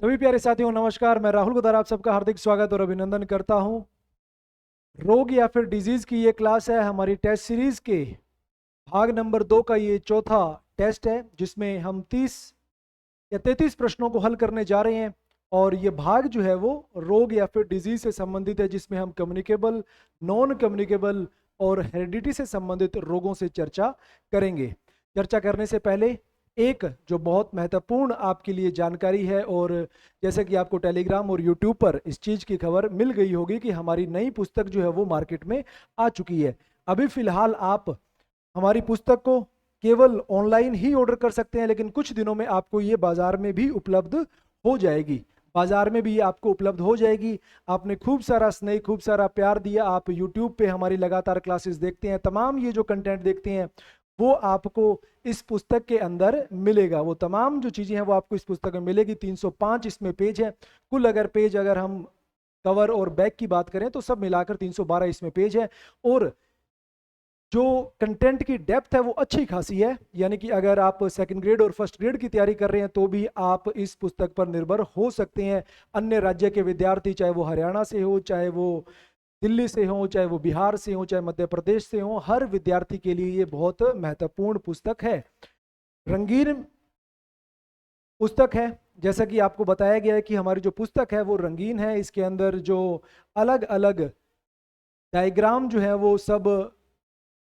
सभी प्यारे साथियों नमस्कार। मैं राहुल गुदार आप सबका हार्दिक स्वागत और अभिनंदन करता हूं। रोग या फिर डिजीज की ये क्लास है हमारी टेस्ट सीरीज के भाग नंबर 2 का ये चौथा टेस्ट है, जिसमें हम 30 या 33 प्रश्नों को हल करने जा रहे हैं। और ये भाग जो है वो रोग या फिर डिजीज से संबंधित है, जिसमें हम कम्युनिकेबल, नॉन कम्युनिकेबल और हेरिडिटी से संबंधित रोगों से चर्चा करेंगे। चर्चा करने से पहले एक जो बहुत महत्वपूर्ण आपके लिए जानकारी है, और जैसे कि आपको टेलीग्राम और यूट्यूब पर इस चीज़ की खबर मिल गई होगी कि हमारी नई पुस्तक जो है वो मार्केट में आ चुकी है। अभी फिलहाल आप हमारी पुस्तक को केवल ऑनलाइन ही ऑर्डर कर सकते हैं, लेकिन कुछ दिनों में आपको ये बाजार में भी उपलब्ध हो जाएगी। बाजार में भी ये आपको उपलब्ध हो जाएगी। आपने खूब सारा स्नेह, खूब सारा प्यार दिया। आप YouTube पे हमारी लगातार क्लासेस देखते हैं, तमाम ये जो कंटेंट देखते हैं वो आपको इस पुस्तक के अंदर मिलेगा। वो तमाम जो चीज़ें हैं वो आपको इस पुस्तक में मिलेगी। 305 इसमें पेज है कुल। अगर हम कवर और बैक की बात करें तो सब मिलाकर 312 इसमें पेज है। और जो कंटेंट की डेप्थ है वो अच्छी खासी है, यानी कि अगर आप सेकंड ग्रेड और फर्स्ट ग्रेड की तैयारी कर रहे हैं तो भी आप इस पुस्तक पर निर्भर हो सकते हैं। अन्य राज्य के विद्यार्थी, चाहे वो हरियाणा से हो, चाहे वो दिल्ली से हो, चाहे वो बिहार से हो, चाहे मध्य प्रदेश से हो, हर विद्यार्थी के लिए ये बहुत महत्वपूर्ण पुस्तक है। रंगीन पुस्तक है। जैसा कि आपको बताया गया है कि हमारी जो पुस्तक है वो रंगीन है। इसके अंदर जो अलग अलग डायग्राम जो है वो सब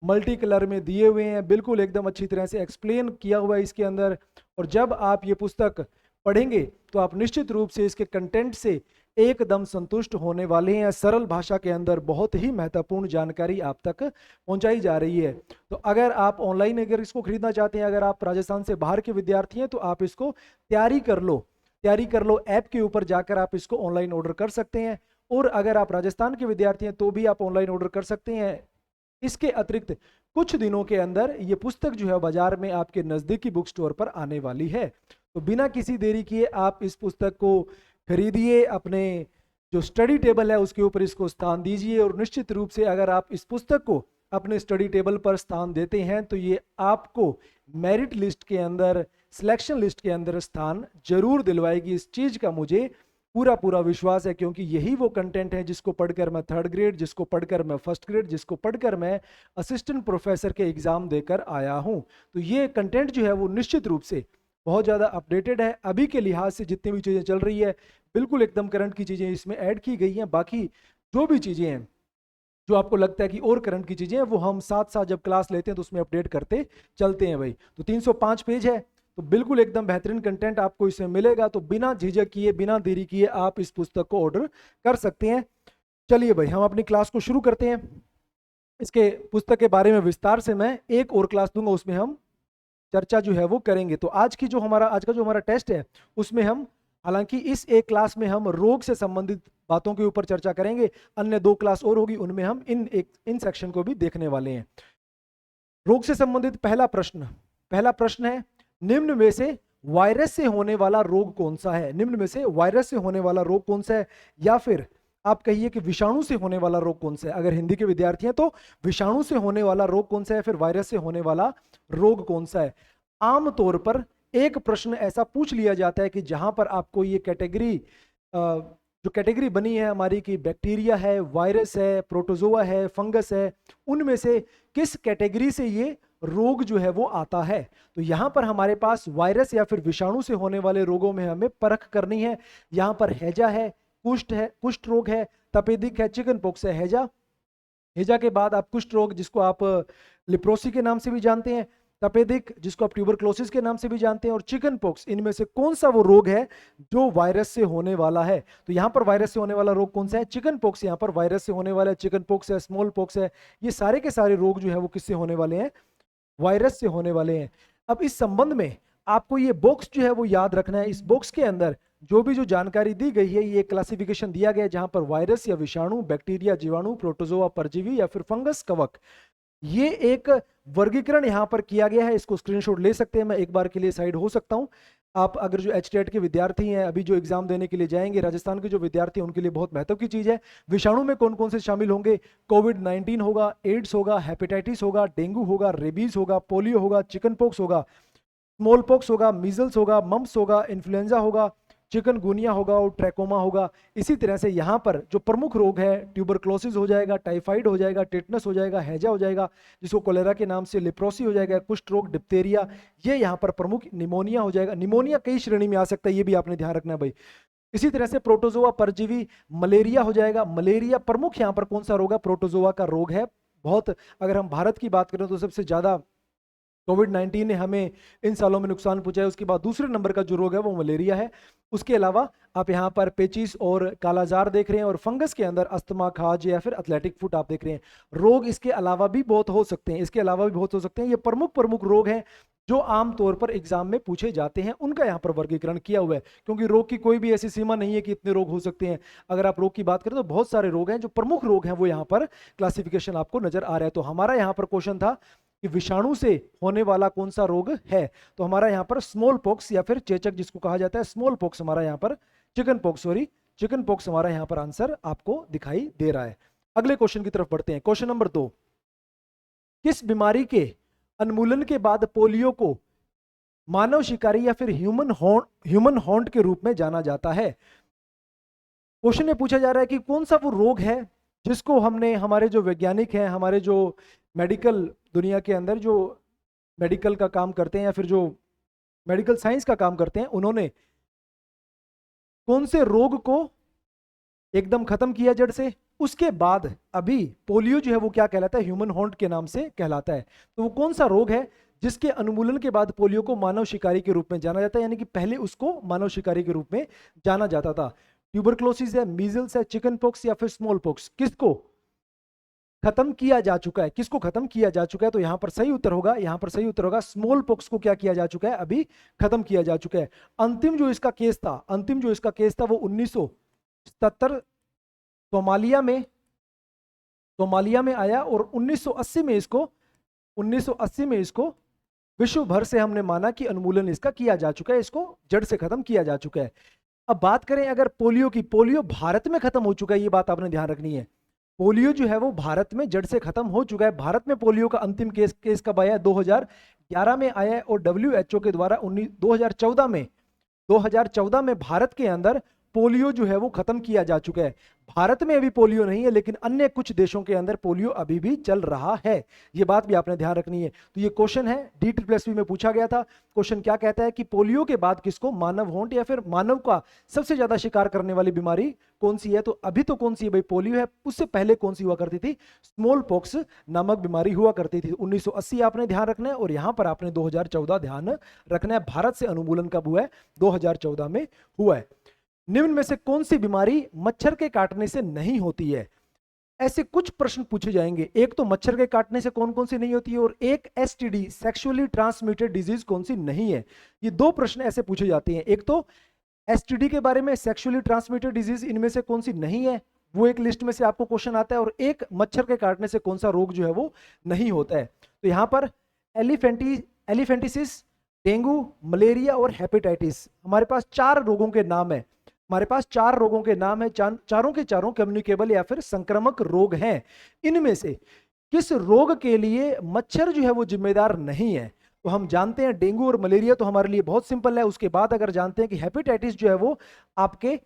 मल्टी कलर में दिए हुए हैं, बिल्कुल एकदम अच्छी तरह से एक्सप्लेन किया हुआ है इसके अंदर। और जब आप ये पुस्तक पढ़ेंगे तो आप निश्चित रूप से इसके कंटेंट से एकदम संतुष्ट होने वाले हैं। सरल भाषा के अंदर बहुत ही महत्वपूर्ण जानकारी आप तक पहुंचाई जा रही है। तो अगर आप ऑनलाइन अगर इसको खरीदना चाहते हैं, अगर आप राजस्थान से बाहर के विद्यार्थी हैं, तो आप इसको तैयारी कर लो ऐप के ऊपर जाकर आप इसको ऑनलाइन ऑर्डर कर सकते हैं। और अगर आप राजस्थान के विद्यार्थी हैं तो भी आप ऑनलाइन ऑर्डर कर सकते हैं। इसके अतिरिक्त कुछ दिनों के अंदर ये पुस्तक जो है बाजार में आपके नजदीकी बुक स्टोर पर आने वाली है। तो बिना किसी देरी किए आप इस पुस्तक को खरीदिए, अपने जो स्टडी टेबल है उसके ऊपर इसको स्थान दीजिए। और निश्चित रूप से अगर आप इस पुस्तक को अपने स्टडी टेबल पर स्थान देते हैं तो ये आपको मेरिट लिस्ट के अंदर, सिलेक्शन लिस्ट के अंदर स्थान जरूर दिलवाएगी। इस चीज का मुझे पूरा पूरा विश्वास है, क्योंकि यही वो कंटेंट है जिसको पढ़कर मैं थर्ड ग्रेड, जिसको पढ़कर मैं फर्स्ट ग्रेड, जिसको पढ़कर मैं असिस्टेंट प्रोफेसर के एग्जाम देकर आया हूं। तो ये कंटेंट जो है वो निश्चित रूप से बहुत ज़्यादा अपडेटेड है। अभी के लिहाज से जितनी भी चीज़ें चल रही है बिल्कुल एकदम करंट की चीज़ें इसमें ऐड की गई हैं। बाकी जो भी चीज़ें हैं, जो आपको लगता है कि और करंट की चीज़ें हैं, वो हम साथ साथ जब क्लास लेते हैं तो उसमें अपडेट करते चलते हैं भाई। तो 305 पेज है, तो बिल्कुल एकदम बेहतरीन कंटेंट आपको इसमें मिलेगा। तो बिना झिझक किए, बिना देरी किए आप इस पुस्तक को ऑर्डर कर सकते हैं। चलिए भाई, हम अपनी क्लास को शुरू करते हैं। इसके पुस्तक के बारे में विस्तार से मैं एक और क्लास दूंगा, उसमें हम चर्चा जो है वो करेंगे। तो आज का जो हमारा टेस्ट है उसमें हम, हालांकि इस एक क्लास में हम रोग से संबंधित बातों के ऊपर चर्चा करेंगे, अन्य 2 क्लास और होगी उनमें हम इन सेक्शन को भी देखने वाले हैं। रोग से संबंधित पहला प्रश्न है, निम्न में से वायरस से होने वाला रोग कौन सा है? निम्न में से वायरस से होने वाला रोग कौन सा है, या फिर आप कहिए कि विषाणु से होने वाला रोग कौन सा है। अगर हिंदी के विद्यार्थी हैं तो विषाणु से होने वाला रोग कौन सा है, फिर वायरस से होने वाला रोग कौन सा है। आमतौर पर एक प्रश्न ऐसा पूछ लिया जाता है कि जहां पर आपको ये कैटेगरी, जो कैटेगरी बनी है हमारी कि बैक्टीरिया है, वायरस है, प्रोटोजोआ है, फंगस है, उनमें से किस कैटेगरी से ये रोग जो है वो आता है। तो यहाँ पर हमारे पास वायरस या फिर विषाणु से होने वाले रोगों में हमें परख करनी है। यहाँ पर हैजा है, कुष्ठ रोग है, तपेदिक है, चिकन पॉक्स है। हैजा के बाद आप कुष्ठ रोग, जिसको आप लिप्रोसी के नाम से भी जानते हैं, तपेदिक जिसको आप ट्यूबरक्लोसिस के नाम से भी जानते हैं, और चिकन पॉक्स, इनमें से कौन सा वो रोग है जो वायरस से होने वाला है। तो यहाँ पर वायरस से होने वाला रोग कौन सा है? Chicken pox. यहाँ पर वायरस से होने वाला है, चिकन पॉक्स है, स्मॉल पॉक्स है। ये सारे के सारे रोग जो है वो किससे होने वाले हैं? वायरस से होने वाले हैं। अब इस संबंध में आपको ये बॉक्स जो है वो याद रखना है। इस बॉक्स के अंदर जो जानकारी दी गई है, ये क्लासिफिकेशन दिया गया है, जहां पर वायरस या विषाणु, बैक्टीरिया, जीवाणु, प्रोटोजोआ, परजीवी या फिर फंगस, कवक, ये एक वर्गीकरण यहां पर किया गया है। इसको स्क्रीनशॉट ले सकते हैं, मैं एक बार के लिए साइड हो सकता हूं। आप अगर जो एचटेट के विद्यार्थी हैं, अभी जो एग्जाम देने के लिए जाएंगे, राजस्थान के जो विद्यार्थी हैं, उनके लिए बहुत महत्व की चीज है। विषाणु में कौन कौन से शामिल होंगे? कोविड-19 होगा, एड्स होगा, हेपेटाइटिस होगा, डेंगू होगा, रेबीज होगा, पोलियो होगा, चिकन पॉक्स होगा, स्मॉल पॉक्स होगा, मीजल्स होगा, मम्प्स होगा, इन्फ्लुएंजा होगा, चिकनगुनिया होगा और ट्रैकोमा होगा। इसी तरह से यहाँ पर जो प्रमुख रोग है, ट्यूबरक्लोसिस हो जाएगा, टाइफाइड हो जाएगा, टेटनस हो जाएगा, हैजा हो जाएगा जिसको कोलेरा के नाम से, लेप्रोसी हो जाएगा, कुष्ठ रोग, डिप्थेरिया, ये यहाँ पर प्रमुख, निमोनिया हो जाएगा। निमोनिया कई श्रेणी में आ सकता है, ये भी आपने ध्यान रखना है भाई। इसी तरह से प्रोटोजोआ परजीवी, मलेरिया हो जाएगा। मलेरिया प्रमुख यहाँ पर कौन सा रोग है, प्रोटोजोआ का रोग है। बहुत, अगर हम भारत की बात करें तो सबसे ज्यादा कोविड-19 ने हमें इन सालों में नुकसान पहुंचाया। उसके बाद दूसरे नंबर का जो रोग है वो मलेरिया है। उसके अलावा आप यहाँ पर पेचिस और कालाजार देख रहे हैं, और फंगस के अंदर अस्थमा, खाज या फिर एथलेटिक फुट आप देख रहे हैं। रोग इसके अलावा भी बहुत हो सकते हैं, इसके अलावा भी बहुत हो सकते हैं। ये प्रमुख प्रमुख रोग हैं जो आमतौर पर एग्जाम में पूछे जाते हैं, उनका यहाँ पर वर्गीकरण किया हुआ है। क्योंकि रोग की कोई भी ऐसी सीमा नहीं है कि इतने रोग हो सकते हैं। अगर आप रोग की बात करें तो बहुत सारे रोग हैं, जो प्रमुख रोग हैं वो यहाँ पर क्लासिफिकेशन आपको नजर आ रहा है। तो हमारा यहाँ पर क्वेश्चन था कि विषाणु से होने वाला कौन सा रोग है, तो हमारा यहाँ पर स्मॉल पॉक्स या फिर चेचक जिसको कहा जाता है, स्मॉल पॉक्स हमारा यहाँ पर, chicken pox, sorry chicken pox हमारा यहाँ पर आंसर आपको दिखाई दे रहा है। अगले क्वेश्चन की तरफ बढ़ते हैं। क्वेश्चन नंबर 2, किस बीमारी के उन्मूलन के बाद पोलियो को मानव शिकारी या फिर ह्यूमन हॉन्ट के रूप में जाना जाता है? क्वेश्चन में पूछा जा रहा है कि कौन सा वो रोग है जिसको हमने, हमारे जो वैज्ञानिक हैं, हमारे जो मेडिकल दुनिया के अंदर जो मेडिकल का काम करते हैं या फिर जो मेडिकल साइंस का काम करते हैं, उन्होंने कौन से रोग को एकदम खत्म किया जड़ से। उसके बाद अभी पोलियो जो है वो क्या कहलाता है, ह्यूमन हॉन्ट के नाम से कहलाता है। तो वो कौन सा रोग है जिसके उन्मूलन के बाद पोलियो को मानव शिकारी के रूप में जाना जाता है, यानी कि पहले उसको मानव शिकारी के रूप में जाना जाता था। ट्यूबरक्लोसिस है, मीजल्स है, चिकन पॉक्स या फिर स्मॉल पॉक्स, किसको खत्म किया जा चुका है, किसको खत्म किया जा चुका है? तो यहां पर सही उत्तर होगा, यहां पर सही उत्तर होगा स्मॉल पॉक्स को क्या किया जा चुका है, अभी खत्म किया जा चुका है। अंतिम जो इसका केस था, अंतिम जो इसका केस था वो 1977 सोमालिया में आया, और 1980 में इसको विश्व भर से हमने माना कि उन्मूलन इसका किया जा चुका है, इसको जड़ से खत्म किया जा चुका है। अब बात करें अगर पोलियो की, पोलियो भारत में खत्म हो चुका है, ये बात आपने ध्यान रखनी है। पोलियो जो है वो भारत में जड़ से खत्म हो चुका है। भारत में पोलियो का अंतिम केस कब आया? 2011 में आया है, और WHO के द्वारा 2014 में भारत के अंदर पोलियो जो है वो खत्म किया जा चुका है। भारत में अभी पोलियो नहीं है, लेकिन अन्य कुछ देशों के अंदर पोलियो अभी भी चल रहा है, ये बात भी आपने ध्यान रखनी है। तो ये क्वेश्चन है, DSSB में पूछा गया था। क्वेश्चन क्या कहता है कि पोलियो के बाद किसको मानव हॉन्ट या फिर मानव का सबसे ज्यादा शिकार करने वाली बीमारी कौन सी है? तो अभी तो कौन सी है भाई, पोलियो है। उससे पहले कौन सी हुआ करती थी? स्मॉल पॉक्स नामक बीमारी हुआ करती थी। 1980 आपने ध्यान रखना है, और यहां पर आपने 2014 ध्यान रखना है। भारत से उन्मूलन कब हुआ है? 2014 में हुआ है। निम्न में से कौन सी बीमारी मच्छर के काटने से नहीं होती है? ऐसे कुछ प्रश्न पूछे जाएंगे। एक तो मच्छर के काटने से कौन कौन सी नहीं होती है, और एक STD सेक्सुअली ट्रांसमिटेड डिजीज कौन सी नहीं है। ये दो प्रश्न ऐसे पूछे जाते हैं। एक तो STD के बारे में, सेक्सुअली ट्रांसमिटेड डिजीज इनमें से कौन सी नहीं है, वो एक लिस्ट में से आपको क्वेश्चन आता है, और एक मच्छर के काटने से कौन सा रोग जो है वो नहीं होता है। तो यहां पर एलिफेंटिसिस, डेंगू, मलेरिया और हेपेटाइटिस, हमारे पास 4 रोगों के नाम है। हमारे पास 4 रोगों के नाम है, चारों के चारों कम्युनिकेबल या फिर संक्रामक रोग हैं। इनमें से किस रोग के लिए मच्छर जो है वो जिम्मेदार नहीं है? तो हम जानते हैं डेंगू और मलेरिया तो हमारे लिए बहुत सिंपल है। उसके बाद अगर जानते हैं कि हेपेटाइटिस जो है वो आपके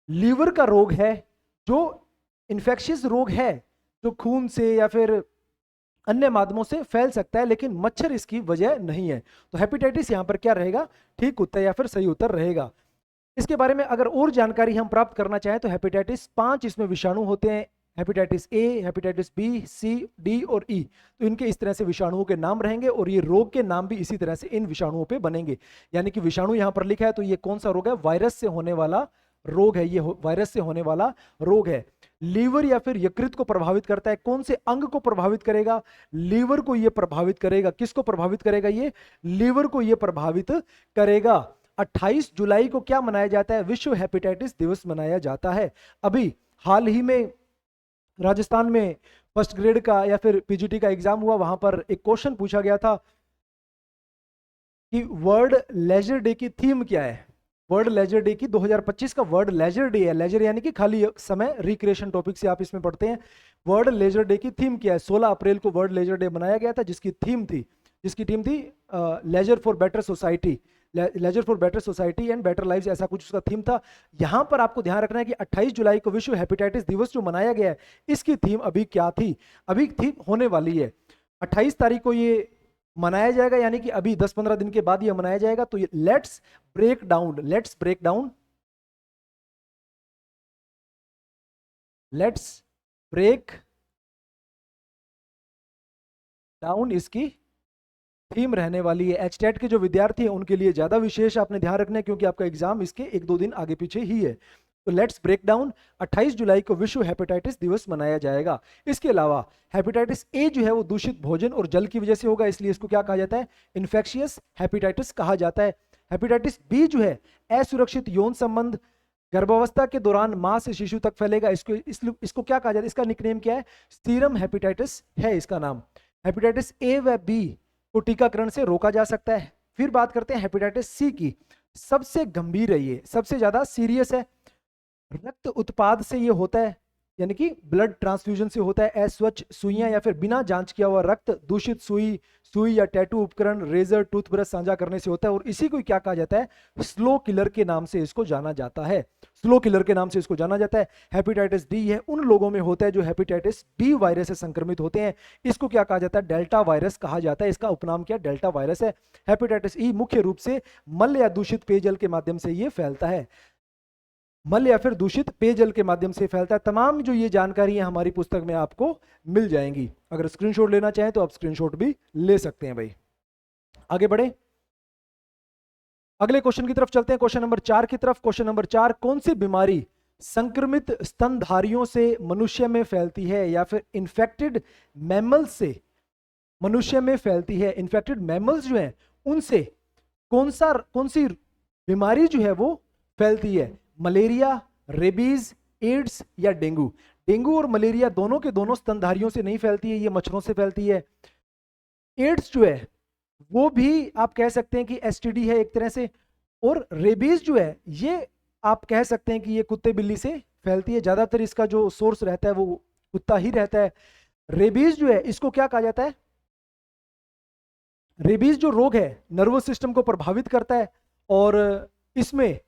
लीवर का रोग है, जो इन्फेक्शियस रोग है, जो खून से या फिर अन्य माध्यमों से फैल सकता है, लेकिन मच्छर इसकी वजह नहीं है। तो हेपेटाइटिस यहां पर क्या रहेगा? ठीक उत्तर या फिर सही उत्तर रहेगा। इसके बारे में अगर और जानकारी हम प्राप्त करना चाहें तो हेपेटाइटिस 5 इसमें विषाणु होते हैं, hepatitis A, hepatitis B, C, D और E। तो इनके इस तरह से विषाणुओं के नाम रहेंगे, और ये रोग के नाम भी इसी तरह से इन विषाणुओं पे बनेंगे। यानी कि विषाणु यहां पर लिखा है, तो ये कौन सा रोग है? वायरस से होने वाला रोग है, ये वायरस से होने वाला रोग है। लीवर या फिर यकृत को प्रभावित करता है, कौन से अंग को प्रभावित करेगा? लीवर को ये प्रभावित करेगा। किसको प्रभावित करेगा? ये लीवर को ये प्रभावित करेगा। 28 जुलाई को क्या मनाया जाता है? विश्व हेपेटाइटिस दिवस मनाया जाता है। अभी हाल ही में राजस्थान में फर्स्ट ग्रेड का या फिर PGT का एग्जाम हुआ, वहां पर एक क्वेश्चन पूछा गया था कि वर्ल्ड लेजर डे की थीम क्या है? वर्ल्ड लेजर डे की 2025 का वर्ल्ड लेजर डे है। लेजर यानी कि खाली समय, रिक्रिएशन टॉपिक से आप इसमें पढ़ते हैं। वर्ल्ड लेजर डे की थीम क्या है? 16 अप्रैल को वर्ल्ड लेजर डे मनाया गया था, जिसकी थीम थी leisure for better society. Leisure for better society and better lives, ऐसा कुछ उसका थीम था। यहां पर आपको ध्यान रखना है कि 28 जुलाई को विश्व हेपेटाइटिस दिवस जो मनाया गया है, इसकी थीम अभी क्या थी, अभी थीम होने वाली है। 28 तारीख को ये मनाया जाएगा, यानी कि अभी 10-15 दिन के बाद ये मनाया जाएगा। तो let's break down, let's break down, let's break down इसकी थीम रहने वाली है। एचटेट के जो विद्यार्थी हैं उनके लिए ज्यादा विशेष आपने ध्यान रखना है, क्योंकि आपका एग्जाम इसके 1-2 दिन आगे पीछे ही है। तो लेट्स ब्रेक डाउन, 28 जुलाई को विश्व हेपेटाइटिस दिवस मनाया जाएगा। इसके अलावा हेपेटाइटिस ए जो है वो दूषित भोजन और जल की वजह से होगा, इसलिए इसको क्या कहा जाता है, इन्फेक्शियस हेपेटाइटिस कहा जाता है। हेपेटाइटिस बी जो है असुरक्षित यौन संबंध, गर्भावस्था के दौरान मां से शिशु तक फैलेगा, इसको क्या कहा जाता है, इसका निकनेम क्या है, सीरम हेपेटाइटिस है इसका नाम। हेपेटाइटिस ए व बी को टीकाकरण से रोका जा सकता है। फिर बात करते हैं हेपेटाइटिस सी की, सबसे गंभीर है ये, सबसे ज्यादा सीरियस है। रक्त उत्पाद से ये होता है, यानी कि ब्लड ट्रांसफ्यूजन से होता है। अस्वच्छ सुइयां या फिर बिना जांच किया हुआ रक्त, दूषित सुई या टैटू उपकरण, रेजर, टूथब्रश साझा करने से होता है। और इसी को क्या कहा जाता है, स्लो किलर के नाम से इसको जाना जाता है, स्लो किलर के नाम से इसको जाना जाता है। हेपेटाइटिस डी है उन लोगों में होता है जो हेपेटाइटिस बी वायरस से संक्रमित होते हैं, इसको क्या कहा जाता है, डेल्टा वायरस कहा जाता है, इसका उपनाम क्या, डेल्टा वायरस है। हेपेटाइटिस ई मुख्य रूप से मल या दूषित पेयजल के माध्यम से ये फैलता है, मल या फिर दूषित पेयजल के माध्यम से फैलता है। तमाम जो ये जानकारी है हमारी पुस्तक में आपको मिल जाएंगी, अगर स्क्रीनशॉट लेना चाहें तो आप स्क्रीनशॉट भी ले सकते हैं भाई। आगे बढ़े, अगले क्वेश्चन की तरफ चलते हैं, क्वेश्चन नंबर 4 की तरफ। क्वेश्चन नंबर 4, कौन सी बीमारी संक्रमित स्तनधारियों से मनुष्य में फैलती है या फिर इन्फेक्टेड मैमल्स से मनुष्य में फैलती है। इन्फेक्टेड मैमल्स जो है उनसे कौन सी बीमारी जो है वो फैलती है, मलेरिया, रेबीज, एड्स या डेंगू। डेंगू और मलेरिया दोनों के दोनों स्तनधारियों से नहीं फैलती है, ये मच्छरों से फैलती है। एड्स जो है वो भी आप कह सकते हैं कि एसटीडी है एक तरह से, और रेबीज जो है ये आप कह सकते हैं कि ये कुत्ते बिल्ली से फैलती है, ज्यादातर इसका जो सोर्स रहता है वो कुत्ता ही रहता है। रेबीज जो है इसको क्या कहा जाता है, रेबीज जो रोग है नर्वस सिस्टम को प्रभावित करता है, और इसमें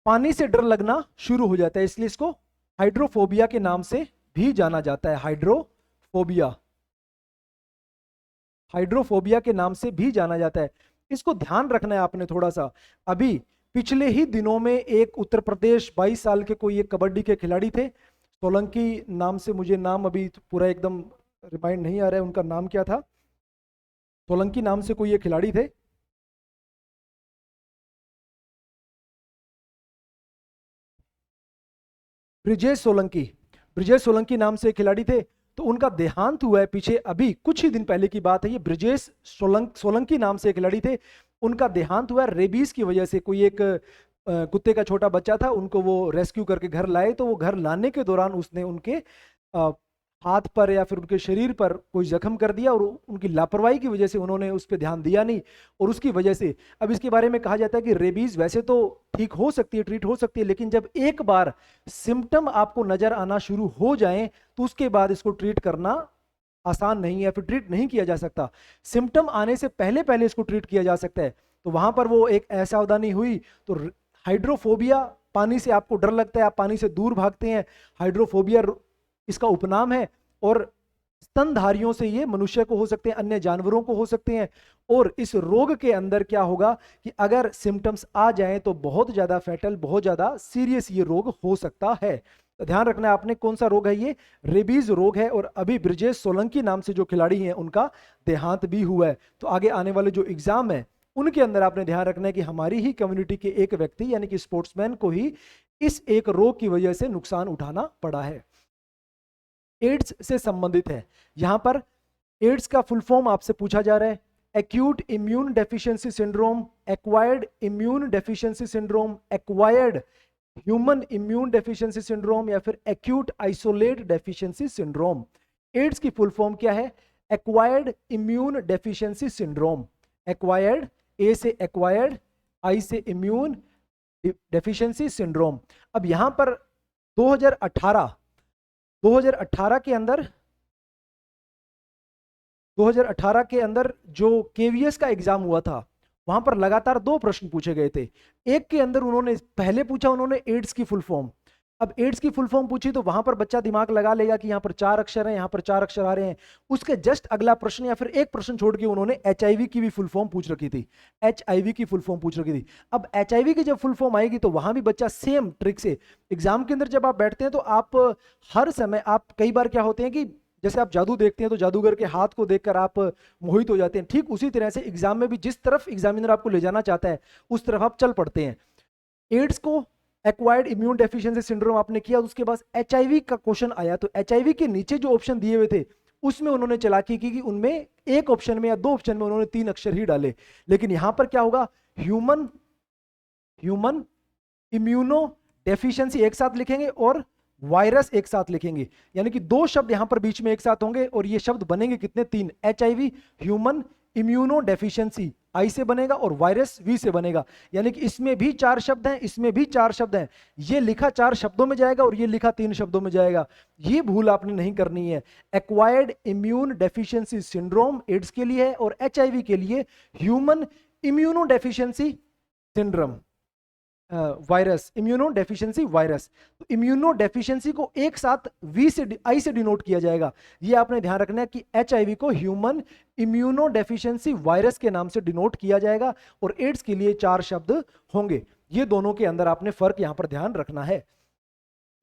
पानी से डर लगना शुरू हो जाता है, इसलिए इसको हाइड्रोफोबिया के नाम से भी जाना जाता है। हाइड्रोफोबिया, हाइड्रोफोबिया के नाम से भी जाना जाता है। इसको ध्यान रखना है आपने थोड़ा सा। अभी पिछले ही दिनों में एक उत्तर प्रदेश 22 साल के कोई एक कबड्डी के खिलाड़ी थे, सोलंकी नाम से, मुझे नाम अभी पूरा एकदम रिमाइंड नहीं आ रहा है उनका नाम क्या था, सोलंकी नाम से कोई एक खिलाड़ी थे, ब्रिजेश सोलंकी, ब्रिजेश सोलंकी नाम से खिलाड़ी थे। तो उनका देहांत हुआ है पीछे, अभी कुछ ही दिन पहले की बात है, ये ब्रिजेश सोलंकी नाम से खिलाड़ी थे, उनका देहांत हुआ रेबीज की वजह से। कोई एक कुत्ते का छोटा बच्चा था, उनको वो रेस्क्यू करके घर लाए, तो वो घर लाने के दौरान उसने उनके हाथ पर या फिर उनके शरीर पर कोई जख्म कर दिया, और उनकी लापरवाही की वजह से उन्होंने उस पर ध्यान दिया नहीं, और उसकी वजह से अब इसके बारे में कहा जाता है कि रेबीज वैसे तो ठीक हो सकती है, ट्रीट हो सकती है, लेकिन जब एक बार सिम्टम आपको नजर आना शुरू हो जाए तो उसके बाद इसको ट्रीट करना आसान नहीं है, फिर ट्रीट नहीं किया जा सकता। सिम्टम आने से पहले पहले इसको ट्रीट किया जा सकता है। तो वहां पर वो एक असावधानी हुई, तो हाइड्रोफोबिया, पानी से आपको डर लगता है, आप पानी से दूर भागते हैं, हाइड्रोफोबिया इसका उपनाम है। और स्तनधारियों से ये मनुष्य को हो सकते हैं, अन्य जानवरों को हो सकते हैं। और इस रोग के अंदर क्या होगा कि अगर सिम्टम्स आ जाएं तो बहुत ज्यादा फैटल, बहुत ज्यादा सीरियस ये रोग हो सकता है। तो ध्यान रखना है आपने कौन सा रोग है, ये रेबीज रोग है। और अभी ब्रिजेश सोलंकी नाम से जो खिलाड़ी हैं उनका देहांत भी हुआ है। तो आगे आने वाले जो एग्जाम है उनके अंदर आपने ध्यान रखना है कि हमारी ही कम्युनिटी के एक व्यक्ति यानी कि स्पोर्ट्समैन को ही इस एक रोग की वजह से नुकसान उठाना पड़ा है। एड्स से संबंधित है, यहां पर एड्स का फुल फॉर्म आपसे पूछा जा रहा है, acute immune deficiency syndrome, acquired immune deficiency syndrome, acquired human immune deficiency syndrome, या फिर acute isolate deficiency syndrome. AIDS की फुल फॉर्म क्या है, acquired immune deficiency syndrome. Acquired, A से एक्वायर्ड, आई से इम्यून डेफिशिएंसी सिंड्रोम। अब यहां पर 2018 के अंदर 2018 के अंदर जो केवीएस का एग्जाम हुआ था वहां पर लगातार 2 प्रश्न पूछे गए थे। एक के अंदर उन्होंने पहले पूछा उन्होंने एड्स की फुल फॉर्म। अब एड्स की फुल फॉर्म पूछी तो वहां पर बच्चा दिमाग लगा लेगा कि यहाँ पर 4 अक्षर हैं, यहाँ पर 4 अक्षर आ रहे हैं। उसके जस्ट अगला प्रश्न या फिर एक प्रश्न छोड़ के उन्होंने एचआईवी की भी फुल फॉर्म पूछ रखी थी। एचआईवी की फुल फॉर्म पूछ रखी थी। अब एचआईवी की जब फुल फॉर्म आएगी तो वहां भी बच्चा सेम ट्रिक से एग्जाम के अंदर जब आप बैठते हैं तो आप हर समय आप कई बार क्या होते हैं कि जैसे आप जादू देखते हैं तो जादूगर के हाथ को देखकर आप मोहित हो जाते हैं, ठीक उसी तरह से एग्जाम में भी जिस तरफ एग्जामिनर आपको ले जाना चाहता है उस तरफ आप चल पड़ते हैं। एड्स को एक्वायर्ड इम्यून डेफिशिएंसी सिंड्रोम आपने किया, उसके बाद एचआईवी का क्वेश्चन आया तो एचआईवी के नीचे जो ऑप्शन दिए हुए थे उसमें उन्होंने चालाकी की कि उनमें एक ऑप्शन में या 2 ऑप्शन में उन्होंने 3 अक्षर ही डाले। लेकिन यहां पर क्या होगा, ह्यूमन इम्यूनो डेफिशिएंसी एक साथ लिखेंगे और वायरस एक साथ लिखेंगे, यानी कि 2 शब्द यहां पर बीच में एक साथ होंगे और ये शब्द बनेंगे कितने, 3। एचआईवी ह्यूमन इम्यूनो डेफिशिएंसी आई से बनेगा और वायरस वी से बनेगा, यानी कि इसमें भी 4 शब्द हैं, इसमें भी 4 शब्द हैं। ये लिखा 4 शब्दों में जाएगा और ये लिखा 3 शब्दों में जाएगा। ये भूल आपने नहीं करनी है। Acquired immune deficiency syndrome ads के लिए है और एचआईवी के लिए human immuno deficiency syndrome virus, immuno deficiency virus. तो इम्यूनो डेफिशिएंसी को एक साथ वी से आई से डिनोट किया जाएगा। ये आपने ध्यान रखना है कि एचआईवी को ह्यूमन इम्यूनो डेफिशिएंसी वायरस के नाम से डिनोट किया जाएगा और एड्स के लिए 4 शब्द होंगे। ये दोनों के अंदर आपने फर्क यहां पर ध्यान रखना है।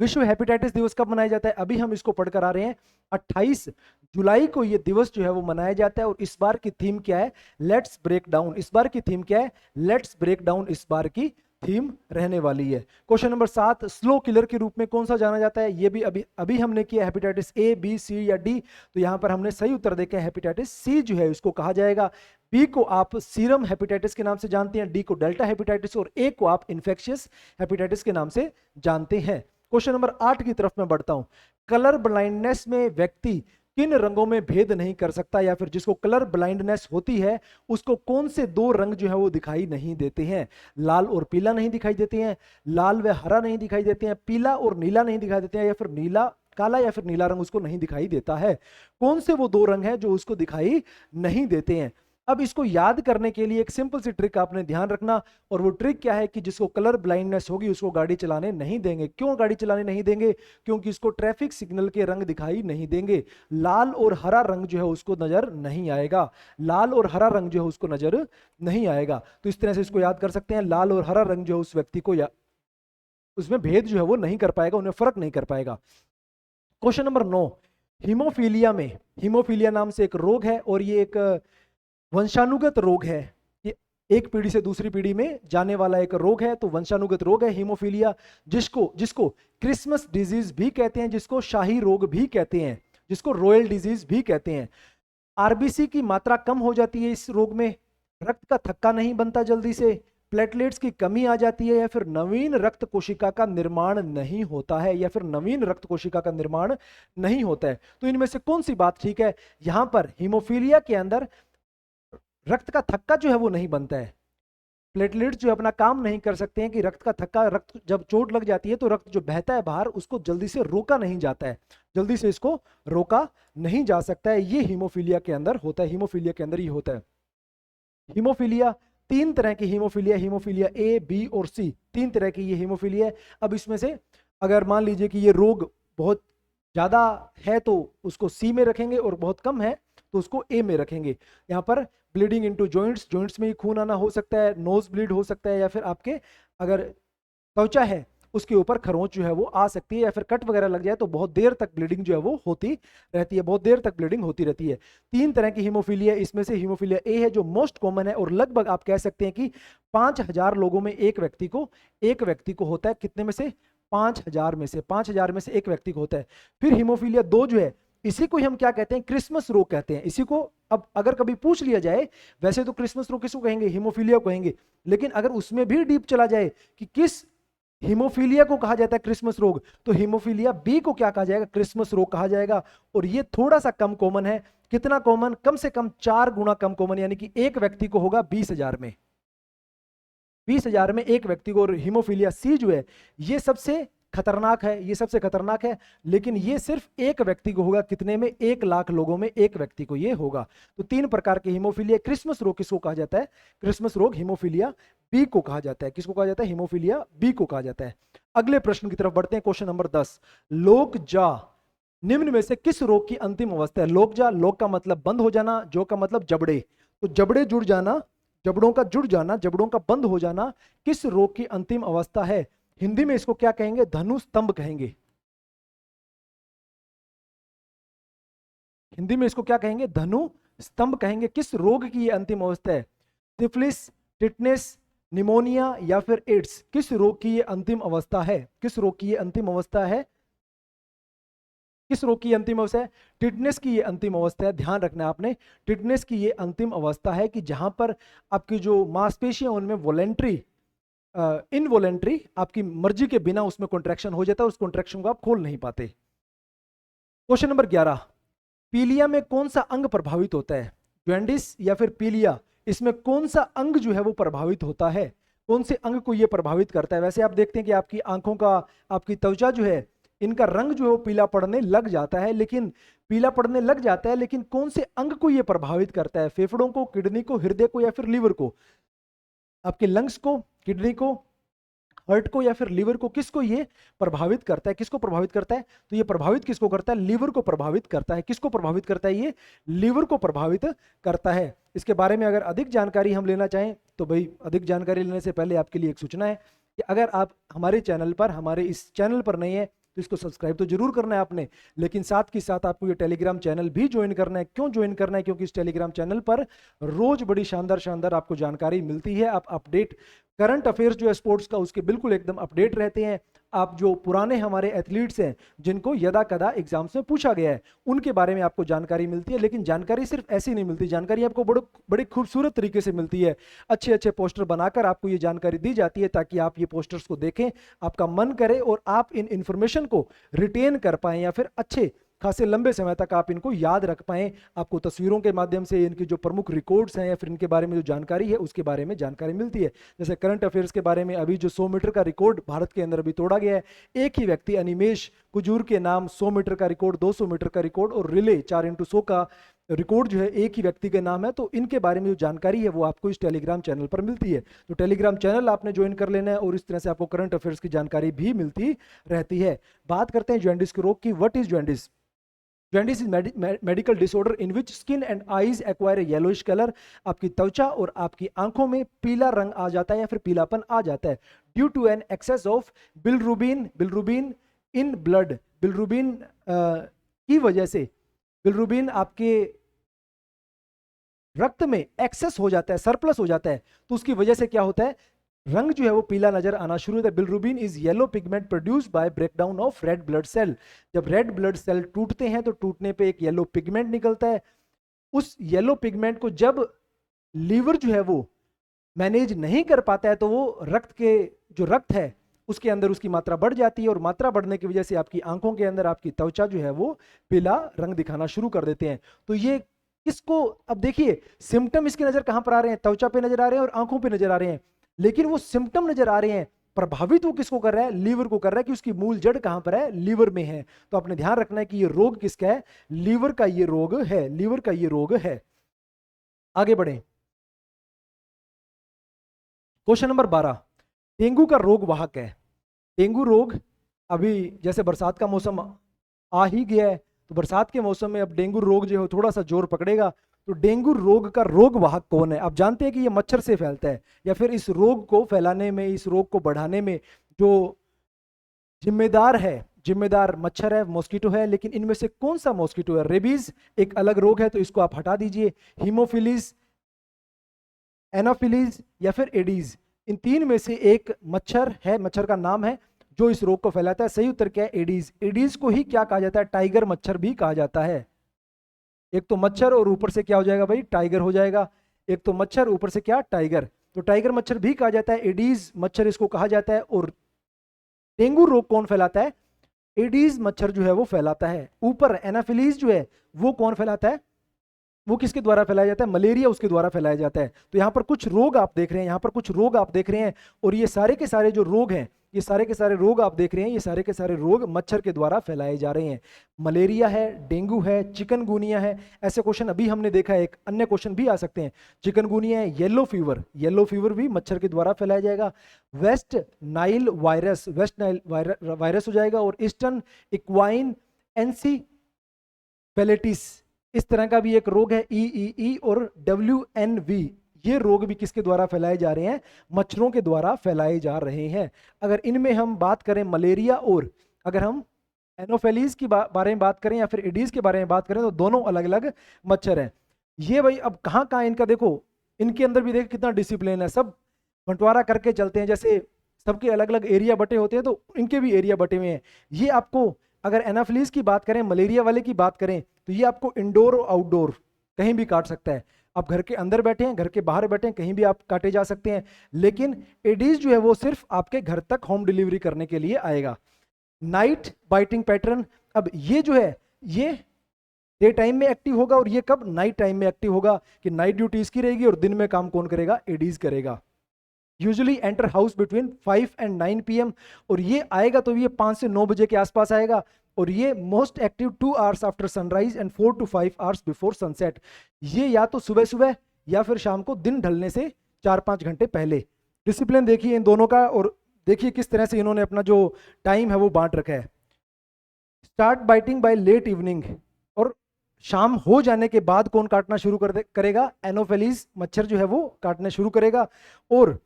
विश्व हेपेटाइटिस दिवस कब मनाया जाता है, अभी हम इसको पढ़कर आ रहे हैं। 28 जुलाई को ये दिवस जो है वो मनाया जाता है और इस बार की थीम क्या है, लेट्स ब्रेक डाउन। इस बार की थीम क्या है, लेट्स ब्रेक डाउन इस बार की थीम रहने वाली है। क्वेश्चन नंबर 7, स्लो किलर के रूप में कौन सा जाना जाता है, ये भी अभी हमने किया हेपेटाइटिस ए, बी, सी या डी। तो यहां पर हमने सही उत्तर देखा है हेपेटाइटिस सी जो है उसको कहा जाएगा। बी को आप सीरम हेपेटाइटिस के नाम से जानते हैं, डी को डेल्टा हेपेटाइटिस और ए को आप इन्फेक्शियस हेपेटाइटिस के नाम से जानते हैं। क्वेश्चन नंबर 8 की तरफ मैं बढ़ता हूं। कलर ब्लाइंडनेस में व्यक्ति किन रंगों में भेद नहीं कर सकता, या फिर जिसको कलर ब्लाइंडनेस होती है उसको कौन से 2 रंग जो है वो दिखाई नहीं देते हैं, लाल और पीला नहीं दिखाई देते हैं, लाल व हरा नहीं दिखाई देते हैं, पीला और नीला नहीं दिखाई देते हैं, या फिर नीला काला या फिर नीला रंग उसको नहीं दिखाई देता है। कौन से वो 2 रंग हैं जो उसको दिखाई नहीं देते हैं। अब इसको याद करने के लिए एक सिंपल सी ट्रिक आपने ध्यान रखना, और वो ट्रिक क्या है कि जिसको कलर ब्लाइंडनेस होगी उसको गाड़ी चलाने नहीं देंगे। क्यों गाड़ी चलाने नहीं देंगे, क्योंकि इसको ट्रैफिक सिग्नल के रंग दिखाई नहीं देंगे। लाल और हरा रंग जो है उसको नजर नहीं आएगा, लाल और हरा रंग जो है उसको नजर नहीं आएगा। तो इस तरह से इसको याद कर सकते हैं, लाल और हरा रंग जो है उस व्यक्ति को उसमें भेद जो है वो नहीं कर पाएगा, उन्हें फर्क नहीं कर पाएगा। क्वेश्चन नंबर 9, हीमोफीलिया में, हीमोफीलिया नाम से एक रोग है और ये एक वंशानुगत रोग है। ये एक पीढ़ी से दूसरी पीढ़ी में जाने वाला एक रोग है, तो वंशानुगत रोग है हीमोफीलिया, जिसको क्रिसमस डिजीज भी कहते हैं, जिसको शाही रोग भी कहते हैं, जिसको रॉयल डिजीज भी कहते हैं। आरबीसी की मात्रा कम हो जाती है इस रोग में, रक्त का थक्का नहीं बनता जल्दी से, प्लेटलेट्स की कमी आ जाती है, या फिर नवीन रक्त कोशिका का निर्माण नहीं होता है, या फिर नवीन रक्त कोशिका का निर्माण नहीं होता है। तो इनमें से कौन सी बात ठीक है। यहां पर हीमोफीलिया के अंदर रक्त का थक्का जो है वो नहीं बनता है, प्लेटलेट्स जो अपना काम नहीं कर सकते हैं कि रक्त का थक्का, रक्त जब चोट लग जाती है तो रक्त जो बहता है बाहर उसको जल्दी से रोका नहीं जाता है, जल्दी से इसको रोका नहीं जा सकता है। ये हीमोफीलिया के अंदर होता है, हीमोफीलिया के अंदर ही होता है। हीमोफीलिया 3 तरह की हीमोफीलिया, हीमोफीलिया ए, बी और सी, 3 तरह की ये हीमोफीलिया है। अब इसमें से अगर मान लीजिए कि ये रोग बहुत ज्यादा है तो उसको सी में रखेंगे और बहुत कम है तो उसको ए में रखेंगे। यहाँ पर ब्लीडिंग इनटू जॉइंट्स, जॉइंट्स में ही खून आना हो सकता है, नोज ब्लीड हो सकता है, या फिर आपके अगर त्वचा है उसके ऊपर खरोंच जो है वो आ सकती है, या फिर कट वगैरह लग जाए तो बहुत देर तक ब्लीडिंग जो है वो होती रहती है, बहुत देर तक ब्लीडिंग होती रहती है। 3 तरह की हीमोफीलिया, इसमें से हीमोफीलिया ए है जो मोस्ट कॉमन है और लगभग आप कह सकते हैं कि 5000 लोगों में एक व्यक्ति को होता है। कितने में से, 5000 में से, 5000 में से एक व्यक्ति को होता है। फिर हीमोफीलिया 2 जो है, इसी को हम क्या कहते हैं, क्रिसमस रोग कहते हैं। इसी को अब अगर कभी पूछ लिया जाए, वैसे तो क्रिसमस रोग किसको कहेंगे, हीमोफीलिया को कहेंगे, लेकिन अगर उसमें भी डीप चला जाए कि किस हीमोफीलिया को कहा जाता है क्रिसमस रोग, तो हीमोफीलिया बी को क्या कहा जाएगा, क्रिसमस रोग कहा जाएगा। और ये थोड़ा सा कम कॉमन है। कितना कॉमन, कम से कम 4 गुना कम कॉमन, यानी कि एक व्यक्ति को होगा 20,000 में, 20,000 में एक व्यक्ति को। और हीमोफीलिया सी जो है ये सबसे खतरनाक है, ये सबसे खतरनाक है, लेकिन ये सिर्फ एक व्यक्ति को होगा। कितने में? 1 लाख लोगों में एक व्यक्ति को ये होगा। तो 3 प्रकार के हीमोफीलिया। क्रिसमस रोग किसको कहा जाता है? क्रिसमस रोग हीमोफीलिया बी को कहा जाता है। किसको कहा जाता है? हीमोफीलिया बी को कहा जाता है। अगले प्रश्न की तरफ बढ़ते हैं, क्वेश्चन नंबर 10। लोकजा निम्न में से किस रोग की अंतिम अवस्था है? लोकजा, लोक का मतलब बंद हो जाना, जो का मतलब जबड़े, तो जबड़े जुड़ जाना, जबड़ों का जुड़ जाना, जबड़ों का बंद हो जाना किस रोग की अंतिम अवस्था है? हिंदी में इसको क्या कहेंगे? धनु स्तंभ कहेंगे। हिंदी में इसको क्या कहेंगे? धनु स्तंभ कहेंगे। किस रोग की ये अंतिम अवस्था है? सिफिलिस, टिटनेस, निमोनिया या फिर एड्स? किस रोग की ये अंतिम अवस्था है? किस रोग की ये अंतिम अवस्था है? किस रोग की अंतिम अवस्था है? टिटनेस की ये अंतिम अवस्था है। ध्यान रखना आपने, टिटनेस की ये अंतिम अवस्था है कि जहां पर आपकी जो मांसपेशियां उनमें वॉलेंट्री इनवॉलेंट्री आपकी मर्जी के बिना उसमें कॉन्ट्रैक्शन हो जाता है, उस कॉन्ट्रैक्शन को आप खोल नहीं पाते। Question number 11। पीलिया में कौन सा अंग प्रभावित होता है? जॉन्डिस या फिर पीलिया, इसमें कौन सा अंग जो है वो प्रभावित होता है? कौन से अंग को ये प्रभावित करता है? वैसे आप देखते हैं कि आपकी आंखों का, आपकी त्वचा जो है, इनका रंग जो है वो पीला पड़ने लग जाता है, लेकिन पीला पड़ने लग जाता है, लेकिन कौन से अंग को ये प्रभावित करता है? फेफड़ों को, किडनी को, हृदय को या फिर लीवर को? आपके लंग्स को, किडनी को, हार्ट को या फिर लीवर को? किसको ये प्रभावित करता है? किसको प्रभावित करता है? तो ये प्रभावित किसको करता है? लीवर को प्रभावित करता है। किसको प्रभावित करता है? ये लीवर को प्रभावित करता है। इसके बारे में अगर अधिक जानकारी हम लेना चाहें तो भाई, अधिक जानकारी लेने से पहले आपके लिए एक सूचना है कि अगर आप हमारे चैनल पर, हमारे इस चैनल पर नहीं है तो इसको सब्सक्राइब तो जरूर करना है आपने, लेकिन साथ के साथ आपको ये टेलीग्राम चैनल भी ज्वाइन करना है। क्यों ज्वाइन करना है? क्योंकि इस टेलीग्राम चैनल पर रोज बड़ी शानदार शानदार आपको जानकारी मिलती है। आप अपडेट, करंट अफेयर्स जो है स्पोर्ट्स का, उसके बिल्कुल एकदम अपडेट रहते हैं। आप जो पुराने हमारे एथलीट्स हैं जिनको यदा कदा एग्जाम्स में पूछा गया है, उनके बारे में आपको जानकारी मिलती है। लेकिन जानकारी सिर्फ ऐसी नहीं मिलती, जानकारी आपको बड़ी खूबसूरत तरीके से मिलती है। अच्छे अच्छे पोस्टर बनाकर आपको ये जानकारी दी जाती है ताकि आप ये पोस्टर्स को देखें, आपका मन करे और आप इन इंफॉर्मेशन को रिटेन कर पाएं या फिर अच्छे खासे लंबे समय तक आप इनको याद रख पाएं। आपको तस्वीरों के माध्यम से इनकी जो प्रमुख रिकॉर्ड्स हैं या फिर इनके बारे में जो जानकारी है उसके बारे में जानकारी मिलती है। जैसे करंट अफेयर्स के बारे में, अभी जो 100 मीटर का रिकॉर्ड भारत के अंदर अभी तोड़ा गया है, एक ही व्यक्ति अनिमेश कुजूर के नाम 100 मीटर का रिकॉर्ड, 200 मीटर का रिकॉर्ड और रिले 4x100 का रिकॉर्ड जो है एक ही व्यक्ति के नाम है। तो इनके बारे में जो जानकारी है वो आपको इस टेलीग्राम चैनल पर मिलती है। तो टेलीग्राम चैनल आपने ज्वाइन कर लेना है और इस तरह से आपको करंट अफेयर्स की जानकारी भी मिलती रहती है। बात करते हैं जॉन्डिस के रोग की। What is jaundice? Jaundice is medical disorder in which skin and eyes acquire a yellowish colour. आपकी त्वचा और आपकी आंखों में पीला रंग आ जाता है या फिर पीलापन आ जाता है due to an excess of bilirubin in blood. Bilirubin की वजह से, बिलरुबिन आपके रक्त में एक्सेस हो जाता है, सरप्लस हो जाता है, तो उसकी वजह से क्या होता है? रंग जो है वो पीला नजर आना शुरू होता है। Bilirubin is yellow pigment produced by breakdown of red blood cell. जब रेड ब्लड सेल टूटते हैं तो टूटने पे एक येलो पिगमेंट निकलता है। उस येलो पिगमेंट को जब लीवर जो है वो मैनेज नहीं कर पाता है तो वो रक्त के, जो रक्त है उसके अंदर उसकी मात्रा बढ़ जाती है और मात्रा बढ़ने की वजह से आपकी आंखों के अंदर आपकी त्वचा जो है वो पीला रंग दिखाना शुरू कर देते हैं। तो ये किसको, अब देखिए सिम्टम इसके नजर कहां पर आ रहे हैं? त्वचा पे नजर आ रहे हैं और आंखों पे नजर आ रहे हैं, लेकिन वो सिम्टम नजर आ रहे हैं, प्रभावित वो किसको कर रहा है? लीवर को कर रहा है, कि उसकी मूल जड़ कहां पर है? लीवर में है। तो आपने ध्यान रखना है कि ये रोग किसका है? लीवर का ये रोग है, लीवर का ये रोग है। आगे बढ़े, क्वेश्चन नंबर 12। डेंगू का रोग वाहक है। डेंगू रोग, अभी जैसे बरसात का मौसम आ ही गया है तो बरसात के मौसम में अब डेंगू रोग जो है थोड़ा सा जोर पकड़ेगा। तो डेंगू रोग का रोग वाहक कौन है? आप जानते हैं कि ये मच्छर से फैलता है, या फिर इस रोग को फैलाने में, इस रोग को बढ़ाने में जो जिम्मेदार है, जिम्मेदार मच्छर है, मॉस्किटो है। लेकिन इनमें से कौन सा मॉस्किटो है? रेबीज एक अलग रोग है तो इसको आप हटा दीजिए। हीमोफिलीज, एनाफिलीज या फिर एडीज, इन तीन में से एक मच्छर है, मच्छर का नाम है जो इस रोग को फैलाता है। सही उत्तर क्या है? एडीज। एडीज को ही क्या कहा जाता है? टाइगर मच्छर भी कहा जाता है। एक तो मच्छर और ऊपर से क्या हो जाएगा भाई? टाइगर हो जाएगा। एक तो मच्छर, ऊपर से क्या? टाइगर। तो टाइगर मच्छर भी कहा जाता है, एडीज मच्छर इसको कहा जाता है। और डेंगू रोग कौन फैलाता है? एडीज मच्छर जो है वो फैलाता है। ऊपर एनाफिलीज जो है वो कौन फैलाता है? वो किसके द्वारा फैलाया जाता है? मलेरिया उसके द्वारा फैलाया जाता है। तो यहाँ पर कुछ रोग आप देख रहे हैं, यहाँ पर कुछ रोग आप देख रहे हैं, और ये सारे के सारे जो रोग हैं ये सारे के सारे रोग आप देख रहे हैं, ये सारे के सारे रोग मच्छर के द्वारा फैलाए जा रहे हैं। मलेरिया है, डेंगू है, चिकनगुनिया है। ऐसे क्वेश्चन अभी हमने देखा है, एक अन्य क्वेश्चन भी आ सकते हैं। चिकनगुनिया है, येलो फीवर भी मच्छर के द्वारा फैलाया जाएगा। वेस्ट नाइल वायरस हो जाएगा। और ईस्टर्न इक्वाइन एनसीफेलिटिस, इस तरह का भी एक रोग है, EEE और WNV। ये रोग भी किसके द्वारा फैलाए जा रहे हैं? मच्छरों के द्वारा फैलाए जा रहे हैं। अगर इनमें हम बात करें मलेरिया, और अगर हम एनोफेलीज की बारे में बात करें या फिर एडीज के बारे में बात करें, तो दोनों अलग अलग मच्छर हैं। ये भाई अब कहाँ कहाँ इनका देखो, इनके अंदर भी देखो कितना डिसिप्लिन है, सब बंटवारा करके चलते हैं। जैसे सबके अलग अलग एरिया बटे होते हैं, तो इनके भी एरिया बटे हुए हैं। ये आपको अगर एनाफिलीज की बात करें, मलेरिया वाले की बात करें, तो ये आपको इंडोर और आउटडोर कहीं भी काट सकता है। आप घर के अंदर बैठे हैं, घर के बाहर बैठे हैं, कहीं भी आप काटे जा सकते हैं। लेकिन एडीज जो है वो सिर्फ आपके घर तक होम डिलीवरी करने के लिए आएगा। नाइट बाइटिंग पैटर्न, अब ये जो है ये डे टाइम में एक्टिव होगा, और ये कब? नाइट टाइम में एक्टिव होगा, कि नाइट ड्यूटी इसकी रहेगी और दिन में काम कौन करेगा? एडीज करेगा। Usually enter house between 5 and 9 PM, और ये आएगा तो ये 5 से 9 बजे के आसपास आएगा। और ये most active 2 hours after sunrise and 4 to 5 hours before sunset. ये या तो सुबह सुबह या फिर शाम को, दिन ढलने से 4-5 घंटे पहले। डिसिप्लिन देखिए इन दोनों का, और देखिए किस तरह से इन्होंने अपना जो टाइम है वो बांट रखा है। Start biting by late evening, और शाम हो जाने के बाद कौन काटना शुरू करेगा? एनोफेलीज मच्छर जो है वो काटना शुरू करेगा। और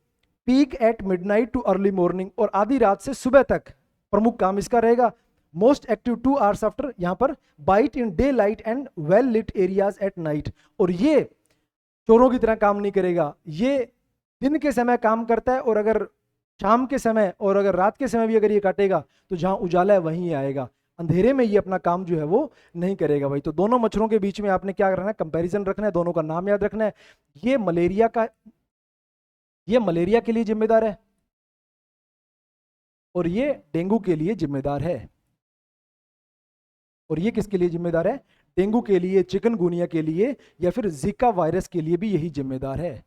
peak at midnight to early morning, और आधी रात से सुबह तक प्रमुख काम इसका रहेगा। मोस्ट एक्टिव 2 hours आफ्टर, यहाँ पर bite in daylight and well lit areas at night. और ये चोरों की तरह काम नहीं करेगा, ये दिन के समय काम करता है, और अगर शाम के समय और अगर रात के समय भी अगर ये काटेगा, तो जहां उजाला है वहीं आएगा। अंधेरे में ये अपना काम जो है वो नहीं करेगा भाई। तो दोनों मच्छरों के बीच में आपने क्या करना है? कंपैरिजन रखना है, दोनों का नाम याद रखना है। ये मलेरिया के लिए जिम्मेदार है, और ये डेंगू के लिए जिम्मेदार है। और ये किसके लिए जिम्मेदार है? डेंगू के लिए, चिकनगुनिया के लिए, या फिर जिका वायरस के लिए भी यही जिम्मेदार है।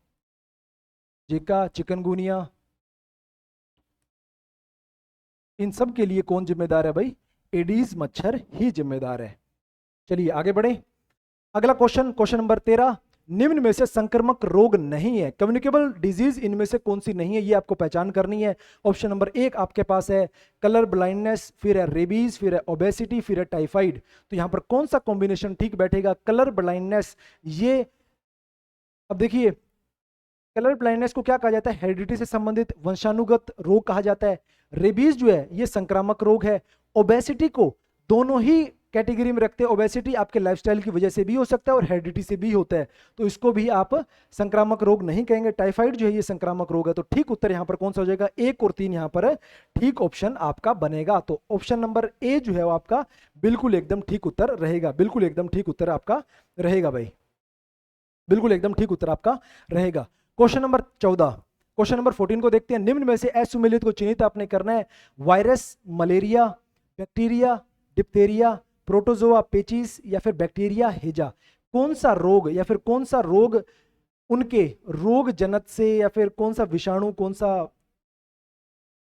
जिका, चिकनगुनिया, इन सब के लिए कौन जिम्मेदार है भाई? एडीज मच्छर ही जिम्मेदार है। चलिए आगे बढ़े। अगला क्वेश्चन, क्वेश्चन नंबर 13, निम्न में से संक्रामक रोग नहीं है, कम्युनिकेबल डिजीज इनमें से कौन सी नहीं है, ये आपको पहचान करनी है। ऑप्शन नंबर 1 आपके पास है कलर ब्लाइंडनेस, फिर है रेबीज, फिर है ओबेसिटी, फिर है टाइफाइड। तो यहां पर कौन सा कॉम्बिनेशन ठीक बैठेगा? Colour blindness. ये अब देखिए, कलर ब्लाइंडनेस को क्या कहा जाता है? हेरिडिटी से संबंधित वंशानुगत रोग कहा जाता है। रेबीज जो है ये संक्रामक रोग है। ओबेसिटी को दोनों ही कैटेगरी में रखते हैं। ओबेसिटी आपके लाइफस्टाइल की वजह से भी हो सकता है और हेरिडिटी से भी होता है, तो इसको भी आप संक्रामक रोग नहीं कहेंगे। टाइफाइड जो है ये संक्रामक रोग है। तो ठीक उत्तर यहाँ पर कौन सा हो जाएगा? 1 और 3 यहाँ पर ठीक ऑप्शन आपका बनेगा। तो ऑप्शन नंबर ए जो है वो आपका बिल्कुल एकदम ठीक उत्तर रहेगा। बिल्कुल एकदम ठीक उत्तर आपका रहेगा भाई, बिल्कुल एकदम ठीक उत्तर आपका रहेगा। क्वेश्चन नंबर 14, क्वेश्चन नंबर 14 को देखते हैं। निम्न में से असुमेलित को चिन्हित आपने करना है। Virus, malaria, bacteria, diphtheria, protozoa पेचिस, या फिर बैक्टीरिया हेजा। कौन सा रोग या फिर कौन सा रोग उनके रोग जनक से, या फिर कौन सा विषाणु, कौन सा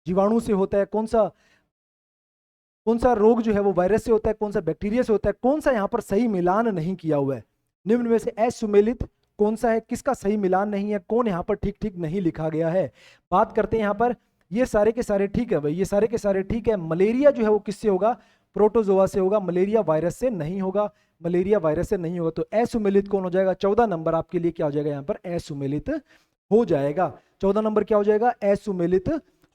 जीवाणु से होता है, कौन सा रोग जो है वो वायरस से होता है, कौन सा बैक्टीरिया से होता है, कौन सा यहाँ पर सही मिलान नहीं किया हुआ है। निम्न में से असुमेलित कौन सा है, किसका सही मिलान नहीं है, कौन यहाँ पर ठीक ठीक नहीं लिखा गया है। बात करते हैं यहाँ पर, ये सारे के सारे ठीक है भाई, ये सारे के सारे ठीक है। मलेरिया जो है वो किससे होगा? प्रोटोजोआ से होगा। मलेरिया वायरस से नहीं होगा, मलेरिया वायरस से नहीं होगा। तो असुमेलित कौन हो जाएगा? 14 नंबर आपके लिए क्या हो जाएगा? यहाँ पर असुमेलित हो जाएगा। 14 नंबर क्या हो जाएगा? असुमेलित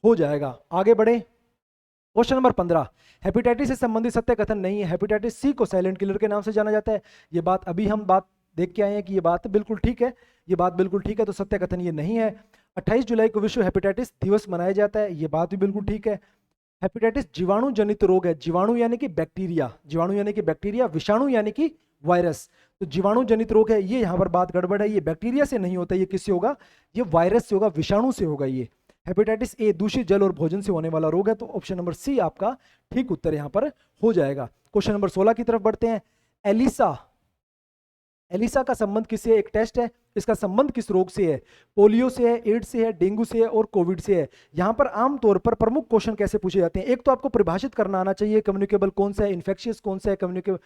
हो जाएगा। आगे बढ़े। क्वेश्चन नंबर 15, हेपेटाइटिस से संबंधित सत्य कथन नहीं है। हेपेटाइटिस सी को साइलेंट किलर के नाम से जाना जाता है। ये बात अभी हम बात देख के आए हैं कि ये बात बिल्कुल ठीक है, ये बात बिल्कुल ठीक है। तो सत्य कथन ये नहीं है। 28 जुलाई को विश्व हेपेटाइटिस दिवस मनाया जाता है। ये बात भी बिल्कुल ठीक है। हेपेटाइटिस जीवाणु जनित रोग है। जीवाणु यानी कि बैक्टीरिया, जीवाणु यानी कि बैक्टीरिया, विषाणु यानी कि वायरस। तो जीवाणु जनित रोग है, ये यहाँ पर बात गड़बड़ है। ये बैक्टीरिया से नहीं होता, ये किससे होगा? ये वायरस से होगा, विषाणु से होगा। ये हेपेटाइटिस ए दूषित जल और भोजन से होने वाला रोग है। तो ऑप्शन नंबर सी आपका ठीक उत्तर यहाँ पर हो जाएगा। क्वेश्चन नंबर 16 की तरफ बढ़ते हैं। एलिसा एलिसा का संबंध किससे है? एक टेस्ट है, इसका संबंध किस रोग से है? पोलियो से है, एड्स से है, डेंगू से है और कोविड से है। यहाँ पर आमतौर पर प्रमुख क्वेश्चन कैसे पूछे जाते हैं? एक तो आपको परिभाषित करना आना चाहिए, कम्युनिकेबल कौन सा है, इन्फेक्शियस कौन सा है, कम्युनिकेबल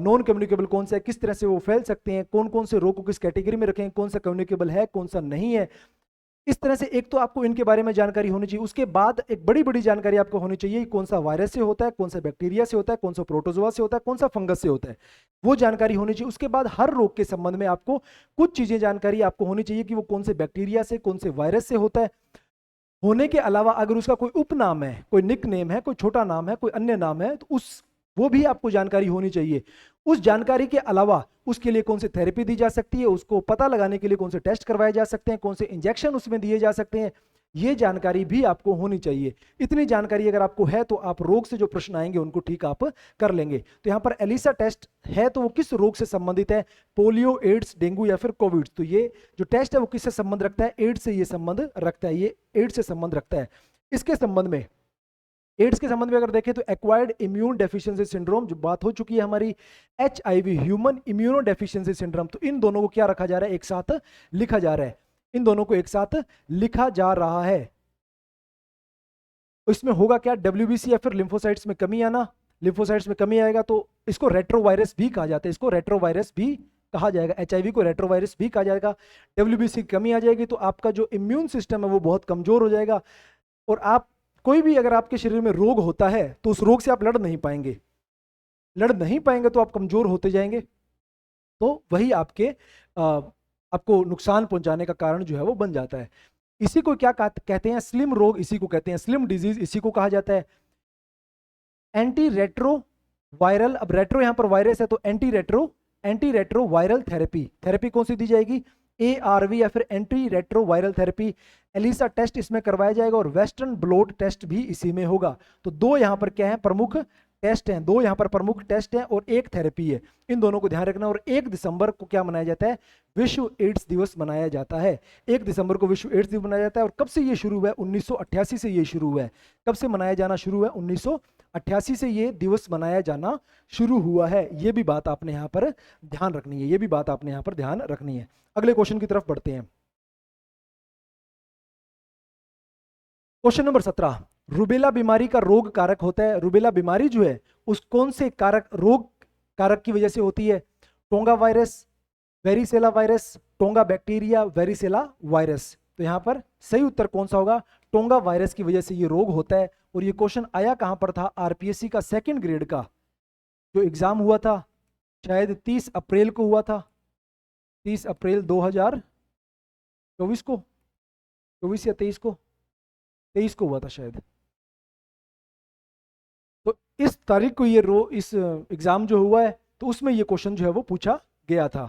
नॉन कम्युनिकेबल कौन सा है, किस तरह से वो फैल सकते हैं, कौन कौन से रोग को किस कैटेगरी में रखें, कौन सा कम्युनिकेबल है, कौन सा नहीं है। इस तरह से एक तो आपको इनके बारे में जानकारी होनी चाहिए। उसके बाद एक बड़ी बड़ी जानकारी आपको होनी चाहिए, कौन सा वायरस से होता है, कौन सा बैक्टीरिया से होता है, कौन सा प्रोटोजोआ से होता है, कौन सा फंगस से होता है, वो जानकारी होनी चाहिए। उसके बाद हर रोग के संबंध में आपको कुछ चीजें जानकारी आपको होनी चाहिए कि वो कौन से बैक्टीरिया से, कौन से वायरस से होता है। होने के अलावा अगर उसका कोई उपनाम है, कोई निक नेम है, कोई छोटा नाम है, कोई अन्य नाम है, तो वो भी आपको जानकारी होनी चाहिए। उस जानकारी के अलावा उसके लिए कौन सी थेरेपी दी जा सकती है, उसको पता लगाने के लिए कौन से टेस्ट करवाए जा सकते हैं, कौन से इंजेक्शन उसमें दिए जा सकते हैं, ये जानकारी भी आपको होनी चाहिए। इतनी जानकारी अगर आपको है तो आप रोग से जो प्रश्न आएंगे उनको ठीक आप कर लेंगे। तो यहाँ पर एलिसा टेस्ट है तो वो किस रोग से संबंधित है? पोलियो, एड्स, डेंगू या फिर कोविड। तो ये जो टेस्ट है वो किससे संबंध रखता है? एड्स से ये संबंध रखता है, ये एड्स से संबंध रखता है। इसके संबंध में, एड्स के संबंध में अगर देखें तो एक्वायर्ड इम्यून डेफिशिएंसी सिंड्रोम जो बात हो चुकी है हमारी, HIV human immuno deficiency syndrome, तो इन दोनों को क्या रखा जा रहा है? एक साथ लिखा जा रहा है। इन दोनों को एक साथ लिखा जा रहा है। इसमें होगा क्या? WBC या फिर लिम्फोसाइट्स में कमी आना। लिम्फोसाइट्स में कमी आएगा तो इसको रेट्रोवायरस भी कहा जाता है, इसको रेट्रोवायरस भी कहा जाएगा। HIV को रेट्रोवायरस भी कहा जाएगा। WBC की कमी आ जाएगी तो आपका जो इम्यून सिस्टम है वो बहुत कमजोर हो जाएगा और आप कोई भी अगर आपके शरीर में रोग होता है तो उस रोग से आप लड़ नहीं पाएंगे। लड़ नहीं पाएंगे तो आप कमजोर होते जाएंगे, तो वही आपको नुकसान पहुंचाने का कारण जो है वो बन जाता है। इसी को क्या कहते हैं? स्लिम रोग, इसी को कहते हैं स्लिम डिजीज, इसी को कहा जाता है। एंटी रेट्रो वायरल, अब रेट्रो यहां पर वायरस है तो एंटी रेट्रो वायरल थेरेपी कौन सी दी जाएगी? ARV या फिर anti retro viral therapy. ELISA test इसमें करवाया जाएगा और वेस्टर्न ब्लोट टेस्ट भी इसी में होगा। तो दो यहां पर क्या है? प्रमुख टेस्ट हैं, दो यहां पर प्रमुख टेस्ट हैं और एक थेरेपी है। इन दोनों को ध्यान रखना। और 1 दिसंबर को क्या मनाया जाता है? विश्व एड्स दिवस मनाया जाता है। 1 दिसंबर को विश्व एड्स दिवस मनाया जाता है। और कब से ये शुरू हुआ है? 1988 से ये शुरू हुआ है। कब से मनाया जाना शुरू हुआ है? 1988 से ये दिवस मनाया जाना शुरू हुआ है। ये भी बात आपने यहाँ पर ध्यान रखनी है, ये भी बात आपने यहाँ पर ध्यान रखनी है। अगले क्वेश्चन की तरफ बढ़ते हैं। क्वेश्चन नंबर 17, रूबेला बीमारी का रोग कारक होता है। रूबेला बीमारी जो है उस कौन से रोग कारक की वजह से होती है? Tonga virus, varicella virus, tonga bacteria, varicella virus. तो यहाँ पर सही उत्तर कौन सा होगा? टोंगा वायरस की वजह से ये रोग होता है। और ये क्वेश्चन आया कहां पर था? RPSC का 2nd ग्रेड का जो एग्जाम हुआ था, शायद 30 अप्रैल को हुआ था, 30 अप्रैल 2024 को, 24 या 23 को, 23 को हुआ था शायद। तो इस तारीख को ये इस एग्जाम जो हुआ है तो उसमें ये क्वेश्चन जो है वो पूछा गया था।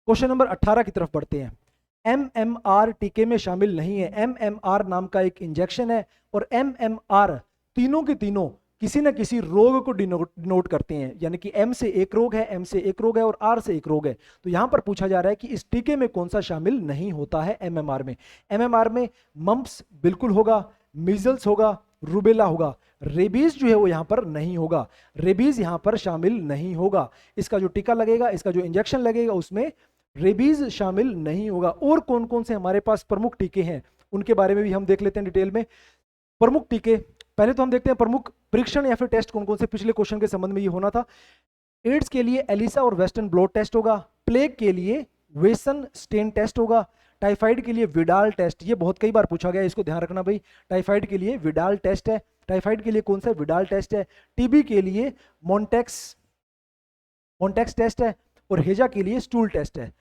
क्वेश्चन नंबर 18 की तरफ बढ़ते हैं। MMR टीके में शामिल नहीं है। MMR नाम का एक इंजेक्शन है और MMR तीनों के तीनों किसी न किसी रोग को डिनोट करते हैं, यानी कि M से एक रोग है, M से एक रोग है और R से एक रोग है। तो यहां पर पूछा जा रहा है कि इस टीके में कौन सा शामिल नहीं होता है MMR में। MMR में मम्प्स बिल्कुल होगा, मीजल्स होगा, रूबेला होगा, रेबीज जो है वो यहां पर नहीं होगा। रेबीज यहां पर शामिल नहीं होगा। इसका जो टीका लगेगा, इसका जो इंजेक्शन लगेगा उसमें रेबीज शामिल नहीं होगा। और कौन कौन से हमारे पास प्रमुख टीके हैं उनके बारे में भी हम देख लेते हैं डिटेल में। प्रमुख टीके पहले तो हम देखते हैं प्रमुख परीक्षण या फिर टेस्ट कौन कौन से पिछले क्वेश्चन के संबंध में ये होना था। एड्स के लिए एलिसा और वेस्टर्न ब्लॉट टेस्ट होगा। प्लेग के लिए वेसन स्टेन टेस्ट होगा। टाइफाइड के लिए विडाल टेस्ट, ये बहुत कई बार पूछा गया, इसको ध्यान रखना भाई। टाइफाइड के लिए विडाल टेस्ट है। टाइफाइड के लिए कौन सा? विडाल टेस्ट है। टीबी के लिए मॉन्टेक्स टेस्ट है और हेजा के लिए स्टूल टेस्ट है।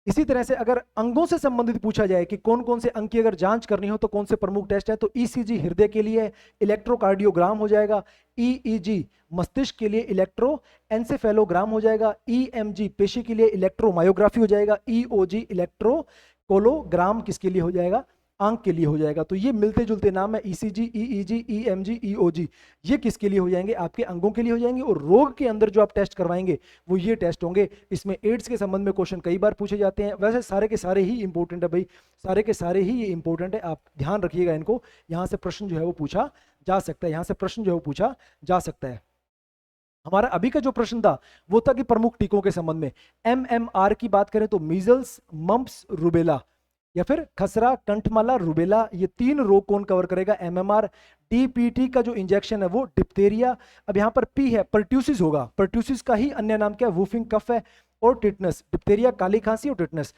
इसी तरह से अगर अंगों से संबंधित पूछा जाए कि कौन कौन से अंग की अगर जांच करनी हो तो कौन से प्रमुख टेस्ट है, तो ECG हृदय के लिए, इलेक्ट्रोकार्डियोग्राम हो जाएगा। EEG मस्तिष्क के लिए इलेक्ट्रोएन्सेफेलोग्राम हो जाएगा। EMG पेशी के लिए इलेक्ट्रोमायोग्राफी हो जाएगा। EOG इलेक्ट्रोकोलोग्राम किसके लिए हो जाएगा? आंख के लिए हो जाएगा। तो ये मिलते जुलते नाम है ECG, EEG, EMG, EOG, ये किसके लिए हो जाएंगे? आपके अंगों के लिए हो जाएंगे। और रोग के अंदर जो आप टेस्ट करवाएंगे वो ये टेस्ट होंगे। इसमें एड्स के संबंध में क्वेश्चन कई बार पूछे जाते हैं। वैसे सारे के सारे ही इंपॉर्टेंट है भाई, सारे के सारे ही ये इंपॉर्टेंट है, आप ध्यान रखिएगा इनको। यहाँ से प्रश्न जो है वो पूछा जा सकता है, यहाँ से प्रश्न जो है वो पूछा जा सकता है। हमारा अभी का जो प्रश्न था वो था कि प्रमुख टीकों के संबंध में। MMR की बात करें तो मीजल्स, मम्प्स, रूबेला या फिर खसरा, कंठमाला, रूबेला, ये 3 रोग कौन कवर करेगा? MMR। DPT का जो इंजेक्शन है वो डिप्थेरिया। अब यहाँ पर P है, पर्ट्यूसिस होगा। पर्ट्यूसिस का ही अन्य नाम क्या है? वूफिंग कफ है। और टिटनस, डिप्थेरिया काली खांसी और टिटनस।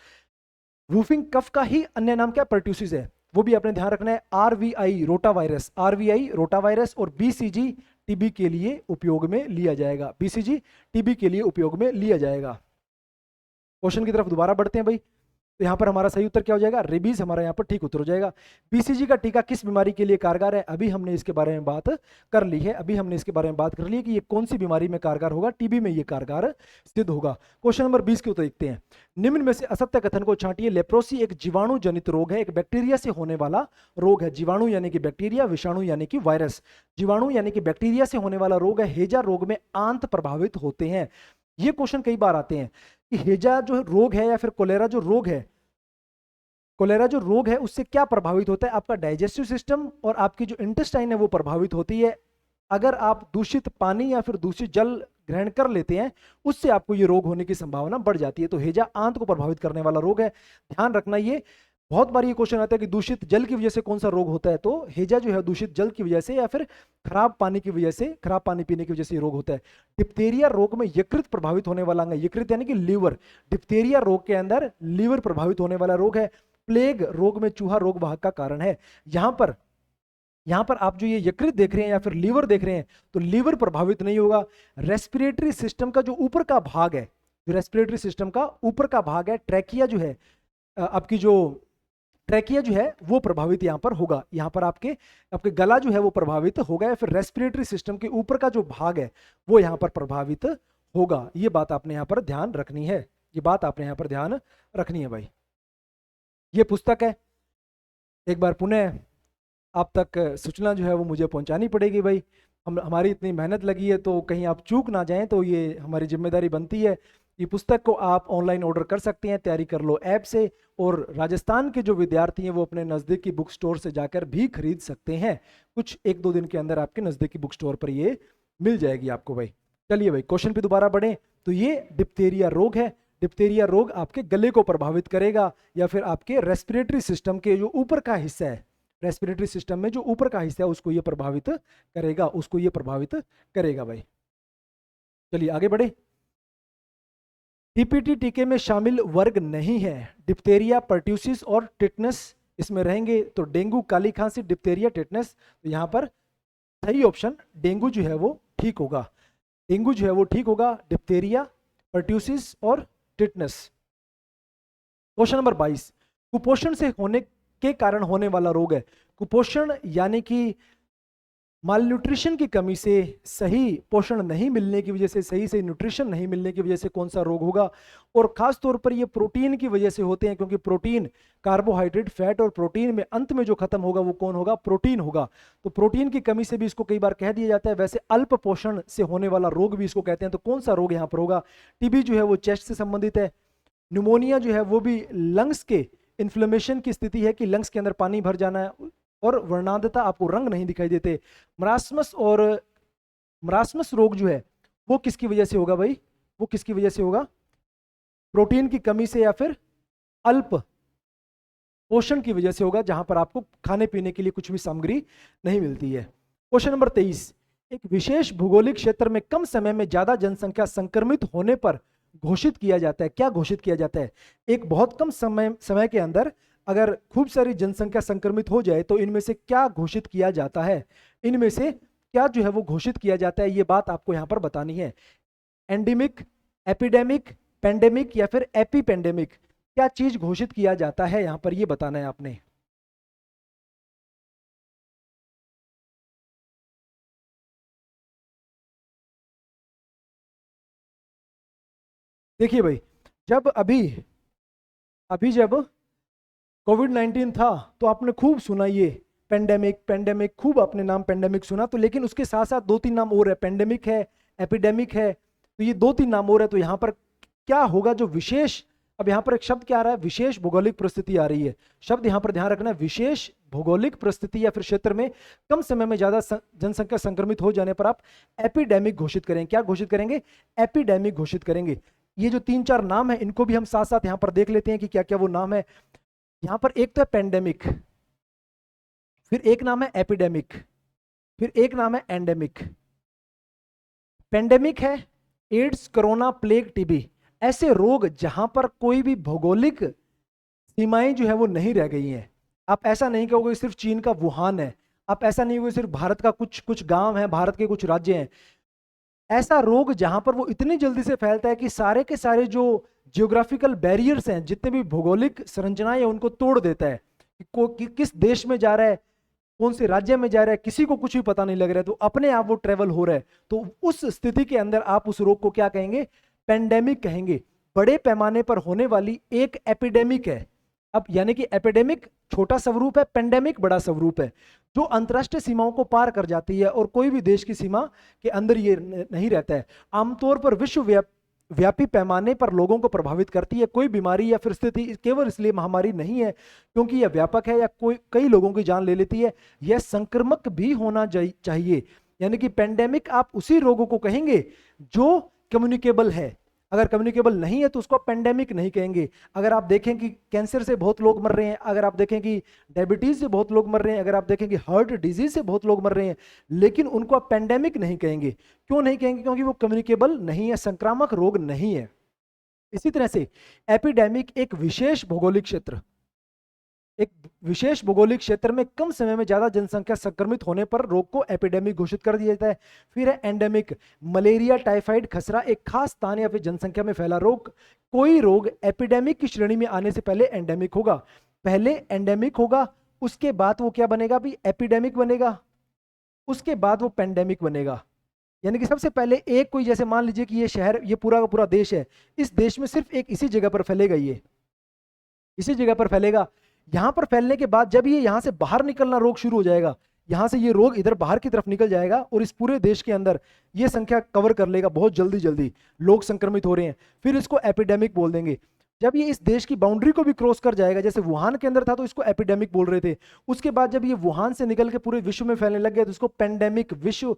वूफिंग कफ का ही अन्य नाम क्या? पर्ट्यूसिस है, वो भी आपने ध्यान रखना है। RVI रोटावायरस, RVI रोटावायरस और BCG टीबी के लिए उपयोग में लिया जाएगा। BCG टीबी के लिए उपयोग में लिया जाएगा। क्वेश्चन की तरफ दोबारा बढ़ते हैं भाई। तो यहाँ पर हमारा सही उत्तर क्या हो जाएगा? रेबीज हमारा यहाँ पर ठीक उत्तर हो जाएगा। BCG का टीका किस बीमारी के लिए कारगर है? अभी हमने इसके बारे में बात कर ली है। अभी हमने इसके बारे में बात कर ली है कि ये कौन सी बीमारी में कारगर होगा? टीबी में ये कारगर सिद्ध होगा। क्वेश्चन नंबर 20 के उत्तर देखते हैं। निम्न में से असत्य कथन को छांटिए। लेप्रोसी एक जीवाणु जनित रोग है, एक बैक्टीरिया से होने वाला रोग है। जीवाणु यानी कि बैक्टीरिया, विषाणु यानी कि वायरस। जीवाणु यानी कि बैक्टीरिया से होने वाला रोग है। हेजा रोग में आंत प्रभावित होते हैं। ये क्वेश्चन कई बार आते हैं कि हेजा जो रोग है या फिर कोलेरा जो रोग है, कोलेरा जो रोग है उससे क्या प्रभावित होता है? आपका डाइजेस्टिव सिस्टम और आपकी जो इंटेस्टाइन है वो प्रभावित होती है। अगर आप दूषित पानी या फिर दूषित जल ग्रहण कर लेते हैं उससे आपको ये रोग होने की संभावना बढ़ जाती है। तो हेजा आंत को प्रभावित करने वाला रोग है, ध्यान रखना। ये बहुत बार ये क्वेश्चन आता है कि दूषित जल की वजह से कौन सा रोग होता है? तो हेजा जो है दूषित जल की वजह से या फिर खराब पानी की वजह से, खराब पानी पीने की वजह से रोग होता है। डिप्थेरिया रोग में यकृत प्रभावित होने वाला अंग है। यकृत यानी कि लीवर। डिप्थेरिया रोग के अंदर लीवर प्रभावित होने वाला रोग है। प्लेग रोग में चूहा रोग वाहक का कारण है। यहां पर आप जो ये यकृत देख रहे हैं या फिर लीवर देख रहे हैं तो लीवर प्रभावित नहीं होगा। रेस्पिरेटरी सिस्टम का जो ऊपर का भाग है, जो रेस्पिरेटरी सिस्टम का ऊपर का भाग है, ट्रैकिया जो है, आपकी जो ट्रैकिया जो है वो प्रभावित यहां पर होगा। यहां पर आपके गला जो है वो प्रभावित होगा या फिर रेस्पिरेटरी सिस्टम के ऊपर का जो भाग है वो यहां पर प्रभावित होगा। ये बात आपने यहां पर ध्यान रखनी है। ये बात आपने यहां पर ध्यान रखनी है भाई। ये पुस्तक है, एक बार पुनः आप तक सूचना जो है वो मुझे पहुंचानी पड़ेगी भाई। हमारी इतनी मेहनत लगी है तो कहीं आप चूक ना जाएं, तो ये हमारी जिम्मेदारी बनती है। ये पुस्तक को आप ऑनलाइन ऑर्डर कर सकते हैं, तैयारी कर लो ऐप से। और राजस्थान के जो विद्यार्थी हैं वो अपने नज़दीकी बुक स्टोर से जाकर भी खरीद सकते हैं। कुछ 1-2 दिन के अंदर आपके नज़दीकी बुक स्टोर पर ये मिल जाएगी आपको भाई। चलिए भाई क्वेश्चन पे दोबारा बढ़े। तो ये डिप्थेरिया रोग है। डिप्थेरिया रोग आपके गले को प्रभावित करेगा या फिर आपके रेस्पिरेटरी सिस्टम के जो ऊपर का हिस्सा है, रेस्पिरेटरी सिस्टम में जो ऊपर का हिस्सा है उसको ये प्रभावित करेगा, उसको ये प्रभावित करेगा भाई। चलिए आगे बढ़े। टीपीटी टीके में शामिल वर्ग नहीं है। डिप्थेरिया, पर्ट्यूसिस और टिटनस इसमें रहेंगे। तो डेंगू, काली खांसी, डिप्थेरिया, टिटनस, तो यहां पर सही ऑप्शन डेंगू जो है वो ठीक होगा। डेंगू जो है वो ठीक होगा। डिप्थेरिया, पर्ट्यूसिस और टिटनस। क्वेश्चन नंबर 22, कुपोषण से होने के कारण होने वाला रोग है। कुपोषण यानी कि मालन्यूट्रिशन की कमी से, सही पोषण नहीं मिलने की वजह से, सही से न्यूट्रिशन नहीं मिलने की वजह से कौन सा रोग होगा? और खास तौर पर ये प्रोटीन की वजह से होते हैं, क्योंकि प्रोटीन, कार्बोहाइड्रेट, फैट और प्रोटीन में अंत में जो खत्म होगा वो कौन होगा? प्रोटीन होगा। तो प्रोटीन की कमी से भी इसको कई बार कह दिया जाता है। वैसे अल्प पोषण से होने वाला रोग भी इसको कहते हैं। तो कौन सा रोग यहाँ पर होगा? टीबी जो है वो चेस्ट से संबंधित है। न्यूमोनिया जो है वो भी लंग्स के इन्फ्लेमेशन की स्थिति है कि लंग्स के अंदर पानी भर जाना है और वर्णांधता, आपको रंग नहीं दिखाई देते। मरासमस रोग जो है वो किसकी वजह से होगा भाई? वो किसकी वजह से होगा? प्रोटीन की कमी से या फिर अल्प पोषण की वजह से होगा, जहां पर आपको खाने पीने के लिए कुछ भी सामग्री नहीं मिलती है। क्वेश्चन नंबर 23, एक विशेष भौगोलिक क्षेत्र में कम समय में ज्यादा जनसंख्या संक्रमित होने पर घोषित किया जाता है। क्या घोषित किया जाता है? एक बहुत कम समय के अंदर अगर खूब सारी जनसंख्या संक्रमित हो जाए तो इनमें से क्या घोषित किया जाता है? इनमें से क्या जो है वो घोषित किया जाता है? ये बात आपको यहां पर बतानी है। एंडेमिक, एपिडेमिक, पेंडेमिक या फिर एपीपेंडेमिक, क्या चीज घोषित किया जाता है यहां पर? ये बताना है आपने। देखिए भाई, जब अभी जब कोविड-19 था तो आपने खूब सुना ये पेंडेमिक, पेंडेमिक, खूब आपने नाम पेंडेमिक सुना। तो लेकिन उसके साथ साथ 2-3 नाम और है, पेंडेमिक है, एपिडेमिक है, तो ये 2-3 नाम और है। तो यहाँ पर क्या होगा जो विशेष अब यहाँ पर एक शब्द क्या आ रहा है, विशेष भौगोलिक परिस्थिति आ रही है। शब्द यहाँ पर ध्यान रखना है, विशेष भौगोलिक परिस्थिति या फिर क्षेत्र में कम समय में ज्यादा जनसंख्या संक्रमित हो जाने पर आप एपिडेमिक घोषित करेंगे। क्या घोषित करेंगे? एपिडेमिक घोषित करेंगे। ये जो 3-4 नाम है इनको भी हम साथ साथ यहाँ पर देख लेते हैं कि क्या क्या वो नाम है। यहाँ पर एक तो है पेंडेमिक, फिर एक नाम है एपिडेमिक, फिर एक नाम है एंडेमिक। पेंडेमिक है एड्स, कोरोना, प्लेग, टीबी, ऐसे रोग जहां पर कोई भी भौगोलिक सीमाएं जो है वो नहीं रह गई हैं। आप ऐसा नहीं कहोगे सिर्फ चीन का वुहान है, आप ऐसा नहीं कहोगे सिर्फ भारत का कुछ कुछ गांव है, भारत के कुछ राज्य हैं। ऐसा रोग जहां पर वो इतनी जल्दी से फैलता है कि सारे के सारे जो जियोग्राफिकल बैरियर्स हैं, जितने भी भौगोलिक संरचनाएं हैं, उनको तोड़ देता है। कि किस देश में जा रहा है, कौन से राज्य में जा रहा है, किसी को कुछ भी पता नहीं लग रहा है, तो अपने आप वो ट्रेवल हो रहा है। तो उस स्थिति के अंदर आप उस रोग को क्या कहेंगे? पेंडेमिक कहेंगे। बड़े पैमाने पर होने वाली एक एपिडेमिक है। अब यानी कि एपिडेमिक छोटा स्वरूप है, पेंडेमिक बड़ा स्वरूप है, जो अंतरराष्ट्रीय सीमाओं को पार कर जाती है और कोई भी देश की सीमा के अंदर ये नहीं रहता है। आमतौर पर विश्वव्यापी पैमाने पर लोगों को प्रभावित करती है। कोई बीमारी या फिर स्थिति केवल इसलिए महामारी नहीं है क्योंकि यह व्यापक है या कोई कई लोगों की जान ले लेती है, यह संक्रामक भी होना चाहिए। यानी कि पेंडेमिक आप उसी रोगों को कहेंगे जो कम्युनिकेबल है। अगर कम्युनिकेबल नहीं है तो उसको पेंडेमिक नहीं कहेंगे। अगर आप देखें कि कैंसर से बहुत लोग मर रहे हैं, अगर आप देखें कि डायबिटीज से बहुत लोग मर रहे हैं, अगर आप देखें कि हार्ट डिजीज से बहुत लोग मर रहे हैं, लेकिन उनको आप पेंडेमिक नहीं कहेंगे। क्यों नहीं कहेंगे? क्योंकि वो कम्युनिकेबल नहीं है, संक्रामक रोग नहीं है। इसी तरह से एपिडेमिक एक विशेष भौगोलिक क्षेत्र, एक विशेष भौगोलिक क्षेत्र में कम समय में ज्यादा जनसंख्या संक्रमित होने पर रोग को एपिडेमिक घोषित कर दिया जाता है। फिर है एंडेमिक, मलेरिया, टाइफाइड, खसरा, एक खास स्थान या फिर जनसंख्या में फैला रोग। कोई रोग एपिडेमिक की श्रेणी में आने से पहले एंडेमिक होगा। पहले एंडेमिक होगा, उसके बाद वो क्या बनेगा भी? एपिडेमिक बनेगा, उसके बाद वो पेंडेमिक बनेगा। यानी कि सबसे पहले एक कोई, जैसे मान लीजिए कि ये शहर, ये पूरा का पूरा देश है, इस देश में सिर्फ एक इसी जगह पर फैलेगा, ये इसी जगह पर फैलेगा। यहां पर फैलने के बाद जब ये यहां से बाहर निकलना रोग शुरू हो जाएगा, यहां से ये रोग इधर बाहर की तरफ निकल जाएगा और इस पूरे देश के अंदर ये संख्या कवर कर लेगा। बहुत जल्दी जल्दी लोग संक्रमित हो रहे हैं, फिर इसको एपिडेमिक बोल देंगे। जब ये इस देश की बाउंड्री को भी क्रॉस कर जाएगा, जैसे वुहान के अंदर था तो इसको एपिडेमिक बोल रहे थे, उसके बाद जब ये वुहान से निकल के पूरे विश्व में फैलने लग गया तो इसको पेंडेमिक, विश्व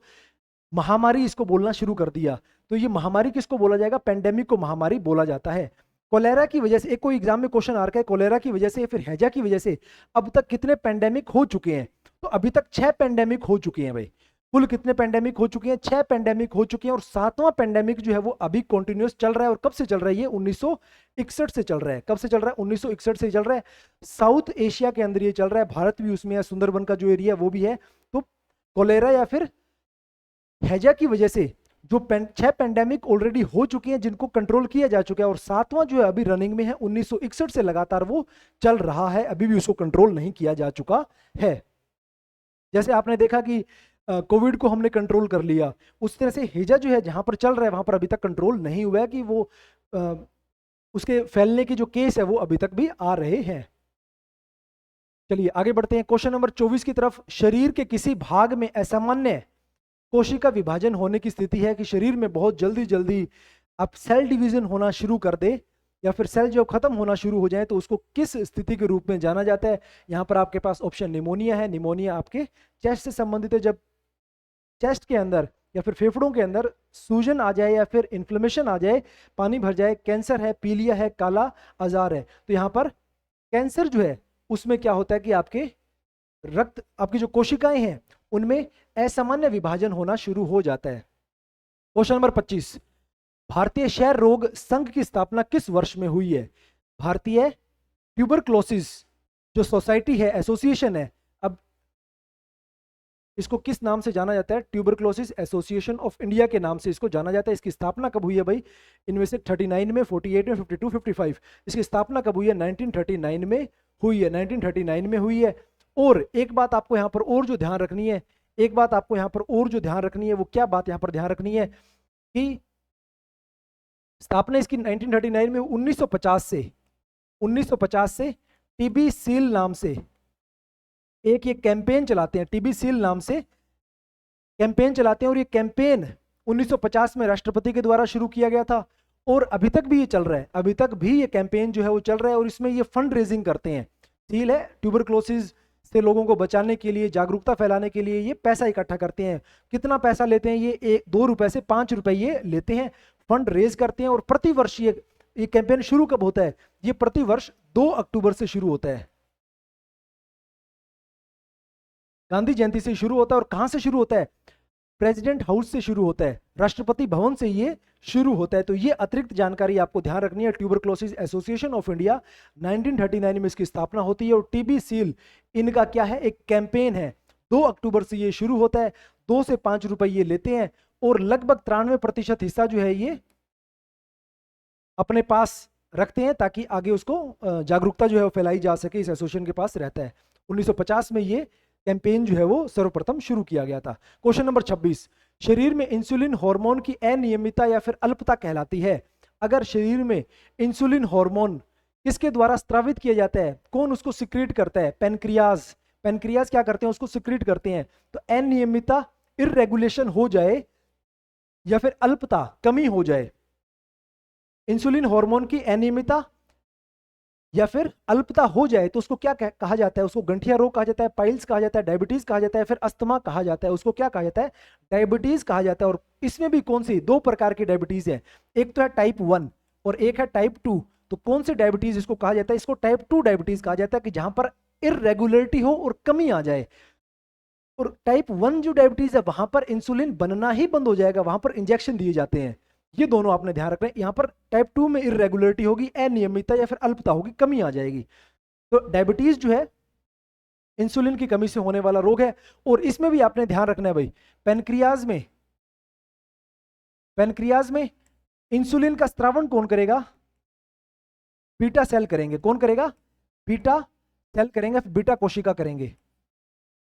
महामारी इसको बोलना शुरू कर दिया। तो ये महामारी किसको बोला जाएगा? पेंडेमिक को महामारी बोला जाता है। कोलेरा की वजह से, एक कोई एग्जाम में क्वेश्चन आ रखा है, कोलेरा की वजह से या फिर हैजा की वजह से अब तक कितने पेंडेमिक हो चुके हैं? तो अभी तक 6 पेंडेमिक हो चुके हैं भाई। कुल कितने पेंडेमिक हो चुके हैं? 6 पेंडेमिक हो चुके हैं और 7वां पेंडेमिक जो है वो अभी कंटिन्यूअस चल रहा है। और कब से चल रहा है? ये 1961 से चल रहा है। कब से चल रहा है? 1961 से चल रहा है। साउथ एशिया के अंदर ये चल रहा है, भारत भी उसमें है, सुंदरबन का जो एरिया वो भी है। तो कोलेरा या फिर हैजा की वजह से जो 6 पेंडेमिक ऑलरेडी हो चुकी हैं जिनको कंट्रोल किया जा चुका है, और 7वां जो है अभी रनिंग में है, 1961 से लगातार वो चल रहा है, अभी भी उसको कंट्रोल नहीं किया जा चुका है। जैसे आपने देखा कि कोविड को हमने कंट्रोल कर लिया, उस तरह से हैजा जो है जहां पर चल रहा है वहां पर अभी तक कंट्रोल नहीं हुआ है कि वो उसके फैलने के जो केस है वो अभी तक भी आ रहे हैं। चलिए आगे बढ़ते हैं क्वेश्चन नंबर 24 की तरफ। शरीर के किसी भाग में असामान्य कोशिका विभाजन होने की स्थिति है कि शरीर में बहुत जल्दी जल्दी अब सेल डिवीजन होना शुरू कर दे या फिर सेल जो खत्म होना शुरू हो जाए, तो उसको किस स्थिति के रूप में जाना जाता है? यहाँ पर आपके पास ऑप्शन निमोनिया है। निमोनिया आपके चेस्ट से संबंधित है। जब चेस्ट के अंदर या फिर फेफड़ों के अंदर सूजन आ जाए या फिर इन्फ्लेमेशन आ जाए, पानी भर जाए, कैंसर है, पीलिया है, काला आजार है। तो यहाँ पर कैंसर जो है उसमें क्या होता है कि आपके रक्त, आपकी जो कोशिकाएं हैं उनमें असामान्य विभाजन होना शुरू हो जाता है। क्वेश्चन नंबर 25, भारतीय क्षय रोग संघ की स्थापना किस वर्ष में हुई है? भारतीय ट्यूबरक्लोसिस जो सोसाइटी है, एसोसिएशन है, अब इसको किस नाम से जाना जाता है? ट्यूबरक्लोसिस एसोसिएशन ऑफ इंडिया के नाम से इसको जाना जाता है। इसकी स्थापना कब हुई है भाई? इनमें से 39 में, 48 में, 52, 55। इसकी स्थापना कब हुई है? 1939 में हुई है, 1939 में हुई है। और एक बात आपको यहाँ पर और जो ध्यान रखनी है, एक बात आपको यहाँ पर और जो ध्यान रखनी है, वो क्या बात यहाँ पर ध्यान रखनी है कि स्थापना इसकी 1939 में, 1950 से टीबी सील नाम से एक ये कैंपेन चलाते हैं, टीबी सील नाम से कैंपेन चलाते हैं। और ये कैंपेन 1950 में राष्ट्रपति के द्वारा शुरू किया गया था और अभी तक भी ये चल रहा है, अभी तक भी ये कैंपेन जो है वो चल रहा है और इसमें ये फंड रेजिंग करते हैं। ठीक है, ट्यूबरक्लोसिस से लोगों को बचाने के लिए, जागरूकता फैलाने के लिए ये पैसा इकट्ठा करते हैं। कितना पैसा लेते हैं ये 2 रुपए से 5 रुपए ये लेते हैं, फंड रेज करते हैं। और प्रति वर्ष ये कैंपेन शुरू कब होता है? ये प्रति वर्ष 2 अक्टूबर से शुरू होता है, गांधी जयंती से शुरू होता है। और कहां से शुरू होता है? प्रेसिडेंट हाउस से शुरू होता है, राष्ट्रपति भवन से ये शुरू होता है। तो ये अतिरिक्त जानकारी आपको ध्यान रखनी है। ट्यूबरक्लोसिस एसोसिएशन ऑफ इंडिया 1939 में इसकी स्थापना होती है और टीबी सील इनका क्या है? एक कैंपेन है। 2 अक्टूबर से ये शुरू होता है, 2 से 5 रुपए ये लेते हैं और लगभग 93% हिस्सा जो है ये अपने पास रखते हैं ताकि आगे उसको जागरूकता जो है वो फैलाई जा सके, इस एसोसिएशन के पास रहता है। 1950 में ये कैंपेन जो है वो सर्वप्रथम शुरू किया गया था। क्वेश्चन नंबर 26, शरीर में इंसुलिन हार्मोन की अनियमितता या फिर अल्पता कहलाती है। अगर शरीर में इंसुलिन हार्मोन किसके द्वारा स्रावित किया जाता है, कौन उसको सिक्रीट करता है? पेनक्रियाज। पेनक्रियाज क्या करते हैं? उसको सिक्रीट करते हैं। तो अनियमितता, इररेगुलेशन हो जाए या फिर अल्पता, कमी हो जाए, इंसुलिन हार्मोन की अनियमितता या फिर अल्पता हो जाए तो उसको क्या कहा जाता है? उसको गंठिया रोग कहा जाता है, पाइल्स कहा जाता है, डायबिटीज कहा जाता है, फिर अस्थमा कहा जाता है। उसको क्या कहा जाता है? डायबिटीज कहा जाता है। और इसमें भी कौन सी 2 प्रकार की डायबिटीज है, एक तो है टाइप 1 और एक है टाइप 2। तो कौन सी डायबिटीज इसको कहा जाता है? इसको टाइप 2 डायबिटीज कहा जाता है, कि जहां पर इरेगुलरिटी हो और कमी आ जाए। और टाइप 1 जो डायबिटीज है वहां पर इंसुलिन बनना ही बंद हो जाएगा, वहां पर इंजेक्शन दिए जाते हैं। ये दोनों आपने ध्यान रखना है। यहां पर टाइप 2 में इरेगुलरिटी होगी, अनियमितता या फिर अल्पता होगी, कमी आ जाएगी। तो डायबिटीज जो है इंसुलिन की कमी से होने वाला रोग है। और इसमें भी आपने ध्यान रखना है भाई, पेनक्रियाज में इंसुलिन का स्त्रावण कौन करेगा? बीटा सेल करेंगे। कौन करेगा? बीटा सेल करेंगे, बीटा कोशिका करेंगे।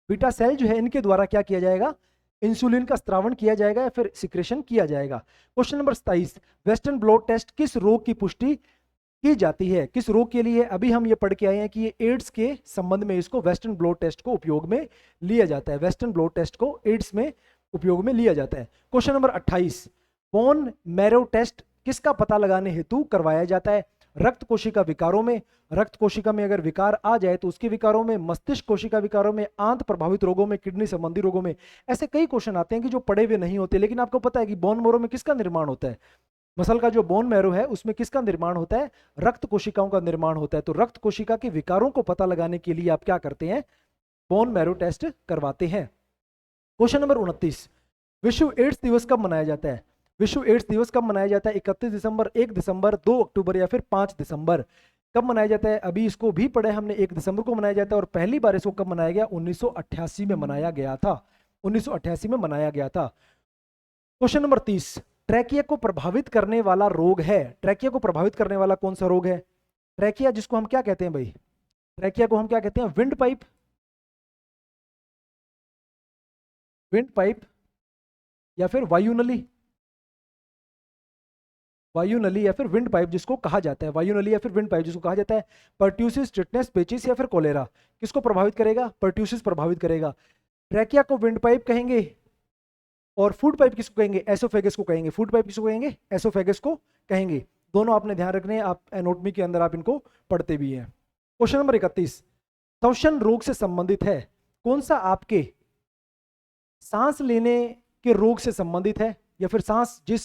बीटा सेल जो है इनके द्वारा क्या किया जाएगा? इंसुलिन का स्त्रावण किया जाएगा या फिर सिक्रेशन किया जाएगा। Question number 27, western blot test किस रोग की पुष्टि की जाती है? किस रोग के लिए? अभी हम ये पढ़ के आए हैं कि ये एड्स के संबंध में इसको वेस्टर्न ब्लॉट टेस्ट को उपयोग में लिया जाता है। वेस्टर्न ब्लॉट टेस्ट को एड्स में उपयोग में लिया जाता है। Question number 28, bone marrow test किसका पता लगाने हेतु करवाया जाता है? रक्त कोशिका विकारों में, रक्त कोशिका में अगर विकार आ जाए तो उसके विकारों में, मस्तिष्क कोशिका विकारों में, आंत प्रभावित रोगों में, किडनी संबंधी रोगों में। ऐसे कई क्वेश्चन आते हैं कि जो पढ़े हुए नहीं होते, लेकिन आपको पता है कि बोन मैरो में किसका निर्माण होता है? मसल का जो बोन मैरो है उसमें किसका निर्माण होता है? रक्त कोशिकाओं का निर्माण होता है। तो रक्त कोशिका के विकारों को पता लगाने के लिए आप क्या करते हैं? बोन मैरो टेस्ट करवाते हैं। क्वेश्चन नंबर 29, विश्व एड्स दिवस कब मनाया जाता है? विश्व एड्स दिवस कब मनाया जाता है? 31 दिसंबर, 1 दिसंबर, 2 अक्टूबर या फिर 5 दिसंबर? कब मनाया जाता है? अभी इसको भी पढ़े हमने, 1 दिसंबर को मनाया जाता है। और पहली बार इसको कब मनाया गया? 1988 में मनाया गया था। 1988 में मनाया गया था। क्वेश्चन नंबर 30, ट्रैकिया को प्रभावित करने वाला रोग है। ट्रैकिया को प्रभावित करने वाला कौन सा रोग है? ट्रैकिया जिसको हम क्या कहते हैं भाई? ट्रैकिया को हम क्या कहते हैं? विंड पाइप, विंड पाइप या फिर वायुनली, वायुनली या फिर विंड पाइप जिसको कहा जाता है, वायुनली या फिर विंड पाइप जिसको कहा जाता है। पर्ट्यूसिस, टिटनेस, पेचिस या फिर कोलेरा किसको प्रभावित करेगा? पर्ट्यूसिस प्रभावित करेगा। ट्रैकिया को विंड पाइप कहेंगे और फूड पाइप किसको कहेंगे? एसोफेगस को कहेंगे। फूड पाइप किसको कहेंगे? एसोफेगस को कहेंगे। दोनों आपने ध्यान रखने हैं, आप एनोटमी के अंदर आप इनको पढ़ते भी हैं। क्वेश्चन नंबर 31, श्वसन रोग से संबंधित है। कौन सा आपके सांस लेने के रोग से संबंधित है या फिर सांस जिस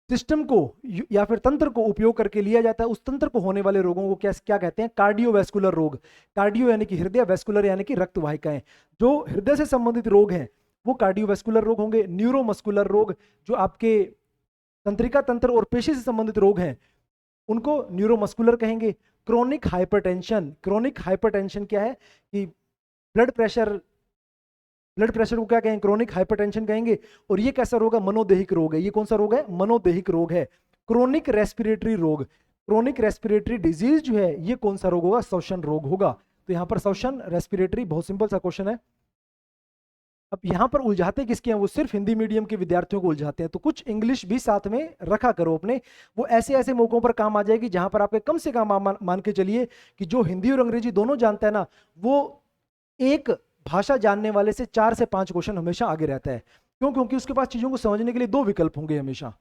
सिस्टम को या फिर तंत्र को उपयोग करके लिया जाता है उस तंत्र को होने वाले रोगों को क्या क्या कहते हैं? कार्डियोवैस्कुलर रोग। कार्डियो यानी कि हृदय, वैस्कुलर यानी कि रक्त वाहिकाएं। जो हृदय से संबंधित रोग हैं वो कार्डियोवैस्कुलर रोग होंगे। न्यूरोमस्कुलर रोग, जो आपके तंत्रिका तंत्र और पेशी से संबंधित रोग हैं उनको न्यूरोमस्कुलर कहेंगे। क्रोनिक हाइपरटेंशन, क्रोनिक हाइपरटेंशन क्या है? कि ब्लड प्रेशर, ब्लड प्रेशर को क्या कहेंगे? क्रोनिक हाइपरटेंशन कहेंगे। और ये कैसा रोग है? मनोदेहिक रोग है। ये कौन सा रोग है? मनोदेहिक रोग है। क्रोनिक रेस्पिरेटरी रोग, क्रोनिक रेस्पिरेटरी डिजीज जो है ये कौन सा रोग होगा? श्वसन रोग होगा। तो यहाँ पर श्वसन, रेस्पिरेटरी, बहुत सिंपल सा क्वेश्चन है। अब यहाँ पर उलझाते किसके हैं? वो सिर्फ हिंदी मीडियम के विद्यार्थियों को उलझाते हैं। तो कुछ इंग्लिश भी साथ में रखा करो अपने, वो ऐसे ऐसे मौकों पर काम आ जाएगी जहां पर आपके कम से कम मान के चलिए कि जो हिंदी और अंग्रेजी दोनों जानता है ना, वो एक भाषा जानने वाले से 4 से 5 क्वेश्चन हमेशा आगे रहता है। क्यों? क्योंकि उसके पास चीजों को समझने के लिए 2 विकल्प होंगे हमेशा।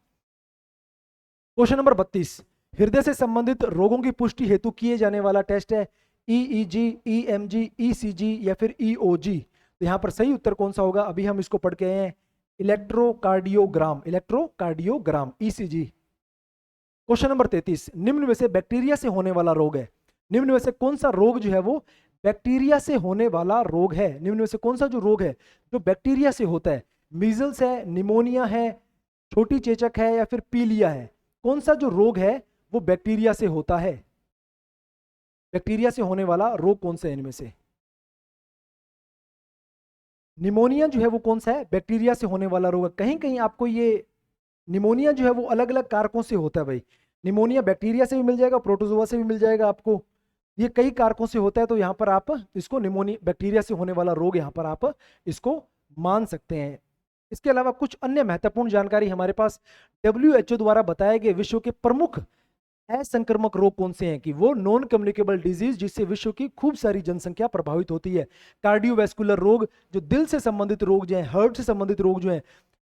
क्वेश्चन नंबर 32, हृदय से संबंधित रोगों की पुष्टि हेतु किए जाने वाला टेस्ट है ईईजी, ईएमजी, ईसीजी या फिर ईओजी। तो यहाँ पर सही उत्तर कौन सा होगा? अभी हम इसको पढ़ के आए हैं, electrocardiogram, electrocardiogram, ECG. Question number 33, निम्न में से बैक्टीरिया से होने वाला रोग है, निम्न में से कौन सा रोग जो है वो बैक्टीरिया से होने वाला रोग है? निम्न में से कौन सा जो रोग है जो बैक्टीरिया से होता है? मीजल्स है, निमोनिया है, छोटी चेचक है या फिर पीलिया है? कौन सा जो रोग है वो बैक्टीरिया से होता है? बैक्टीरिया से होने वाला रोग कौन सा है इनमें से? निमोनिया जो है वो कौन सा है? बैक्टीरिया से होने वाला रोग है। कहीं कहीं आपको ये निमोनिया जो है वो अलग अलग कारकों से होता है भाई। निमोनिया बैक्टीरिया से भी मिल जाएगा, प्रोटोजोआ से भी मिल जाएगा आपको, ये कई कारकों से होता है। तो यहाँ पर आप इसको निमोनिया, बैक्टीरिया से होने वाला रोग यहाँ पर आप इसको मान सकते हैं। इसके अलावा कुछ अन्य महत्वपूर्ण जानकारी हमारे पास, WHO द्वारा बताए गए विश्व के प्रमुख असंक्रामक रोग कौन से हैं? कि वो नॉन कम्युनिकेबल डिजीज जिससे विश्व की खूब सारी जनसंख्या प्रभावित होती है। कार्डियोवैस्कुलर रोग, जो दिल से संबंधित रोग जो है, हार्ट से संबंधित रोग जो है,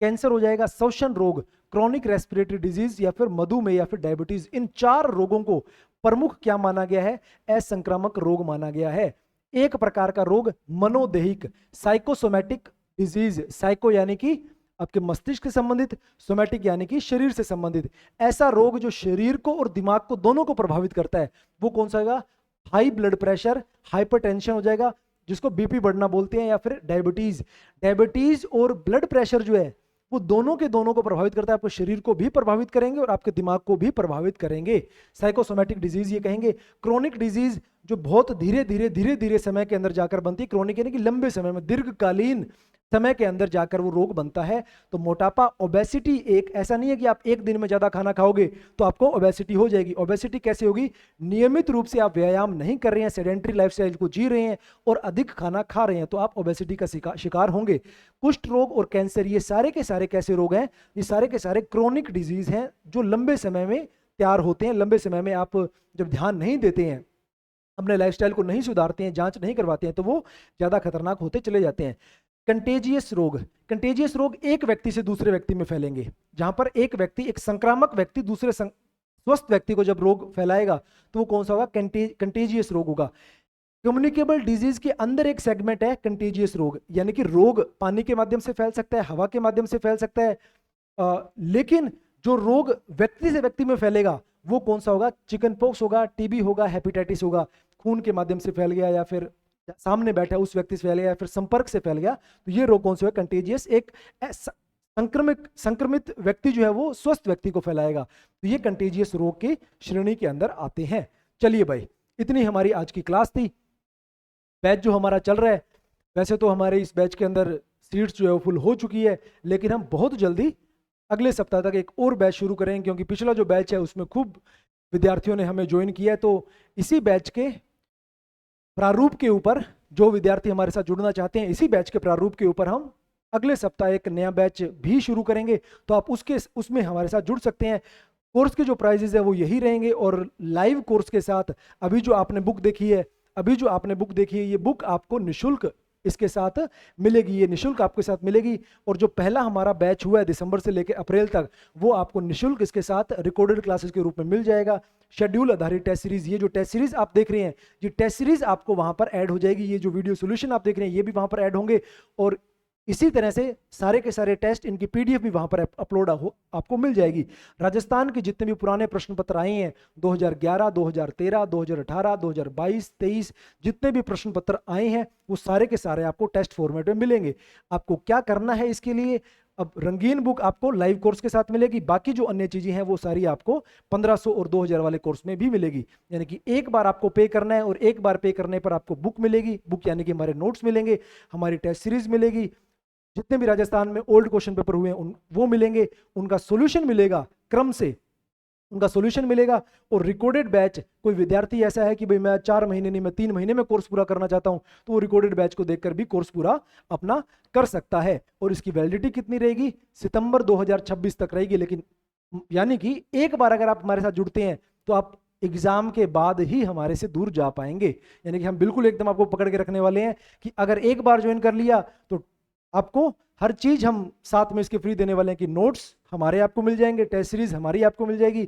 कैंसर हो जाएगा, श्वसन रोग, क्रॉनिक रेस्पिरेटरी डिजीज या फिर मधुमेह या फिर डायबिटीज। इन 4 रोगों को प्रमुख क्या माना गया है? असंक्रामक रोग माना गया है। एक प्रकार का रोग मनोदेहिक, साइकोसोमैटिक डिजीज, साइको यानी कि आपके मस्तिष्क से संबंधित, सोमैटिक यानी कि शरीर से संबंधित। ऐसा रोग जो शरीर को और दिमाग को दोनों को प्रभावित करता है, वो कौन सा होगा? हाई ब्लड प्रेशर, हाइपरटेंशन हो जाएगा, जिसको बीपी बढ़ना बोलते हैं, या फिर डायबिटीज। डायबिटीज और ब्लड प्रेशर जो है वो दोनों के दोनों को प्रभावित करता है, आपके शरीर को भी प्रभावित करेंगे और आपके दिमाग को भी प्रभावित करेंगे। साइकोसोमैटिक डिजीज ये कहेंगे। क्रोनिक डिजीज जो बहुत धीरे धीरे समय के अंदर जाकर बनती है, क्रोनिक यानी कि लंबे समय में, दीर्घकालीन समय के अंदर जाकर वो रोग बनता है। तो मोटापा, ओबेसिटी, एक ऐसा नहीं है कि आप एक दिन में ज्यादा खाना खाओगे तो आपको ओबेसिटी हो जाएगी। ओबेसिटी कैसे होगी? नियमित रूप से आप व्यायाम नहीं कर रहे हैं, सेडेंट्री लाइफस्टाइल को जी रहे हैं और अधिक खाना खा रहे हैं, तो आप ओबेसिटी का शिकार होंगे। कुष्ठ रोग और कैंसर, ये सारे के सारे कैसे रोग हैं? ये सारे के सारे क्रोनिक डिजीज हैं जो लंबे समय में तैयार होते हैं। लंबे समय में आप जब ध्यान नहीं देते हैं, अपने लाइफस्टाइल को नहीं सुधारते हैं, जांच नहीं करवाते हैं, तो वो ज्यादा खतरनाक होते चले जाते हैं। कंटेजियस रोग, कंटेजियस रोग एक व्यक्ति से दूसरे व्यक्ति में फैलेंगे। जहां पर एक व्यक्ति, एक संक्रामक व्यक्ति दूसरे स्वस्थ व्यक्ति को जब रोग फैलाएगा तो वो कौन सा होगा? कंटेजियस रोग होगा। कम्युनिकेबल डिजीज के अंदर एक सेगमेंट है कंटेजियस रोग, यानी कि रोग पानी के माध्यम से फैल सकता है, हवा के माध्यम से फैल सकता है, लेकिन जो रोग व्यक्ति से व्यक्ति में फैलेगा वो कौन सा होगा? चिकन पॉक्स होगा, टीबी होगा, हेपेटाइटिस होगा। खून के माध्यम से फैल गया, या फिर सामने बैठा उस व्यक्ति से फैल गया, या फिर संपर्क से फैल गया, तो ये रोग कौन सा है? कंटेजियस। एक संक्रमित व्यक्ति जो है वो स्वस्थ व्यक्ति को फैलाएगा, तो ये कंटेजियस रोग की श्रेणी के अंदर आते हैं। चलिए भाई, इतनी हमारी आज की क्लास थी। बैच जो हमारा चल रहा है, वैसे तो हमारे इस बैच के अंदर सीट्स जो है वो फुल हो चुकी है, लेकिन हम बहुत जल्दी अगले सप्ताह तक एक और बैच शुरू करेंगे, क्योंकि पिछला जो बैच है उसमें खूब विद्यार्थियों ने हमें ज्वाइन किया है। तो इसी बैच के प्रारूप के ऊपर जो विद्यार्थी हमारे साथ जुड़ना चाहते हैं, इसी बैच के प्रारूप के ऊपर हम अगले सप्ताह एक नया बैच भी शुरू करेंगे, तो आप उसमें हमारे साथ जुड़ सकते हैं। कोर्स के जो प्राइजेस है वो यही रहेंगे, और लाइव कोर्स के साथ अभी जो आपने बुक देखी है, ये बुक आपको निःशुल्क इसके साथ मिलेगी, ये निःशुल्क आपके साथ मिलेगी। और जो पहला हमारा बैच हुआ है दिसंबर से लेकर अप्रैल तक, वो आपको निःशुल्क इसके साथ रिकॉर्डेड क्लासेस के रूप में मिल जाएगा। शेड्यूल आधारित टेस्ट सीरीज, ये जो टेस्ट सीरीज आप देख रहे हैं, ये टेस्ट सीरीज आपको वहां पर ऐड हो जाएगी। ये जो वीडियो सोल्यूशन आप देख रहे हैं, ये भी वहां पर ऐड होंगे, और इसी तरह से सारे के सारे टेस्ट, इनकी पीडीएफ भी वहां पर अपलोड आपको मिल जाएगी। राजस्थान के जितने भी पुराने प्रश्न पत्र आए हैं 2011, 2013, 2018, 2022, 23, जितने भी प्रश्न पत्र आए हैं वो सारे के सारे आपको टेस्ट फॉर्मेट में मिलेंगे। आपको क्या करना है इसके लिए? अब रंगीन बुक आपको लाइव कोर्स के साथ मिलेगी, बाकी जो अन्य चीजें हैं वो सारी आपको 1500 और 2000 वाले कोर्स में भी मिलेगी। यानी कि एक बार आपको पे करना है, और एक बार पे करने पर आपको बुक मिलेगी। बुक यानी कि हमारे नोट्स मिलेंगे, हमारी टेस्ट सीरीज मिलेगी, जितने भी राजस्थान में ओल्ड क्वेश्चन पेपर हुए हैं वो मिलेंगे, उनका सॉल्यूशन मिलेगा, क्रम से उनका सॉल्यूशन मिलेगा। और रिकॉर्डेड बैच, कोई विद्यार्थी ऐसा है कि भाई मैं 4 महीने नहीं, मैं 3 महीने में कोर्स पूरा करना चाहता हूं, तो वो रिकॉर्डेड बैच को देखकर भी कोर्स पूरा अपना कर सकता है। और इसकी वैलिडिटी कितनी रहेगी? सितंबर 2026 तक रहेगी। लेकिन यानी कि एक बार अगर आप हमारे साथ जुड़ते हैं तो आप एग्जाम के बाद ही हमारे से दूर जा पाएंगे। यानी कि हम बिल्कुल एकदम आपको पकड़ के रखने वाले हैं कि अगर एक बार ज्वाइन कर लिया तो आपको हर चीज हम साथ में इसके फ्री देने वाले हैं कि नोट्स हमारे आपको मिल जाएंगे, टेस्ट सीरीज हमारी आपको मिल जाएगी,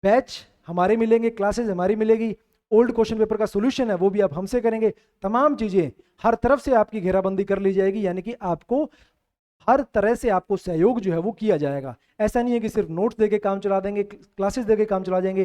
बैच हमारे मिलेंगे, क्लासेस हमारी मिलेगी, ओल्ड क्वेश्चन पेपर का सॉल्यूशन है वो भी आप हमसे करेंगे। तमाम चीजें हर तरफ से आपकी घेराबंदी कर ली जाएगी, यानी कि आपको हर तरह से आपको सहयोग जो है वो किया जाएगा। ऐसा नहीं है कि सिर्फ नोट्स देके काम चला देंगे, क्लासेस देके काम चला देंगे।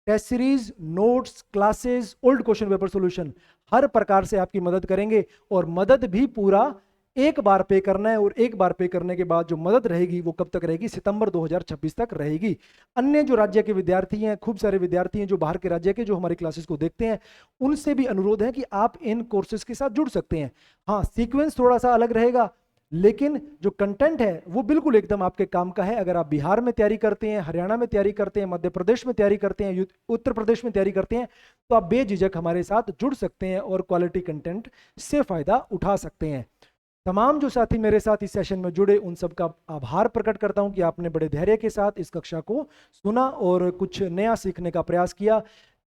Test series, notes, classes, old question paper solution हर प्रकार से आपकी मदद करेंगे, और मदद भी पूरा एक बार पे करना है, और एक बार पे करने के बाद जो मदद रहेगी वो कब तक रहेगी, सितंबर 2026 तक रहेगी। अन्य जो राज्य के विद्यार्थी हैं, खूब सारे विद्यार्थी हैं जो बाहर के राज्य के, जो हमारी क्लासेस को देखते हैं, उनसे भी अनुरोध है कि आप इन कोर्सेज के साथ जुड़ सकते हैं। हाँ, सीक्वेंस थोड़ा सा अलग रहेगा, लेकिन जो कंटेंट है वो बिल्कुल एकदम आपके काम का है। अगर आप बिहार में तैयारी करते हैं, हरियाणा में तैयारी करते हैं, मध्य प्रदेश में तैयारी करते हैं, उत्तर प्रदेश में तैयारी करते हैं, तो आप बेझिझक हमारे साथ जुड़ सकते हैं और क्वालिटी कंटेंट से फायदा उठा सकते हैं। तमाम जो साथी मेरे साथ इस सेशन में जुड़े, उन सबका आभार प्रकट करता हूं कि आपने बड़े धैर्य के साथ इस कक्षा को सुना और कुछ नया सीखने का प्रयास किया।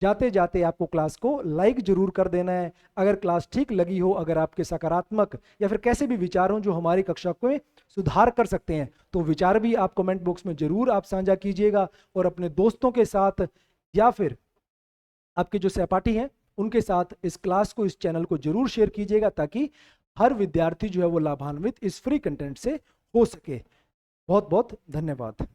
जाते जाते आपको क्लास को लाइक जरूर कर देना है। अगर क्लास ठीक लगी हो, अगर आपके सकारात्मक या फिर कैसे भी विचार हो जो हमारी कक्षा को सुधार कर सकते हैं, तो विचार भी आप कमेंट बॉक्स में जरूर आप साझा कीजिएगा, और अपने दोस्तों के साथ या फिर आपके जो सहपाठी हैं उनके साथ इस क्लास को, इस चैनल को जरूर शेयर कीजिएगा, ताकि हर विद्यार्थी जो है वो लाभान्वित इस फ्री कंटेंट से हो सके। बहुत बहुत धन्यवाद।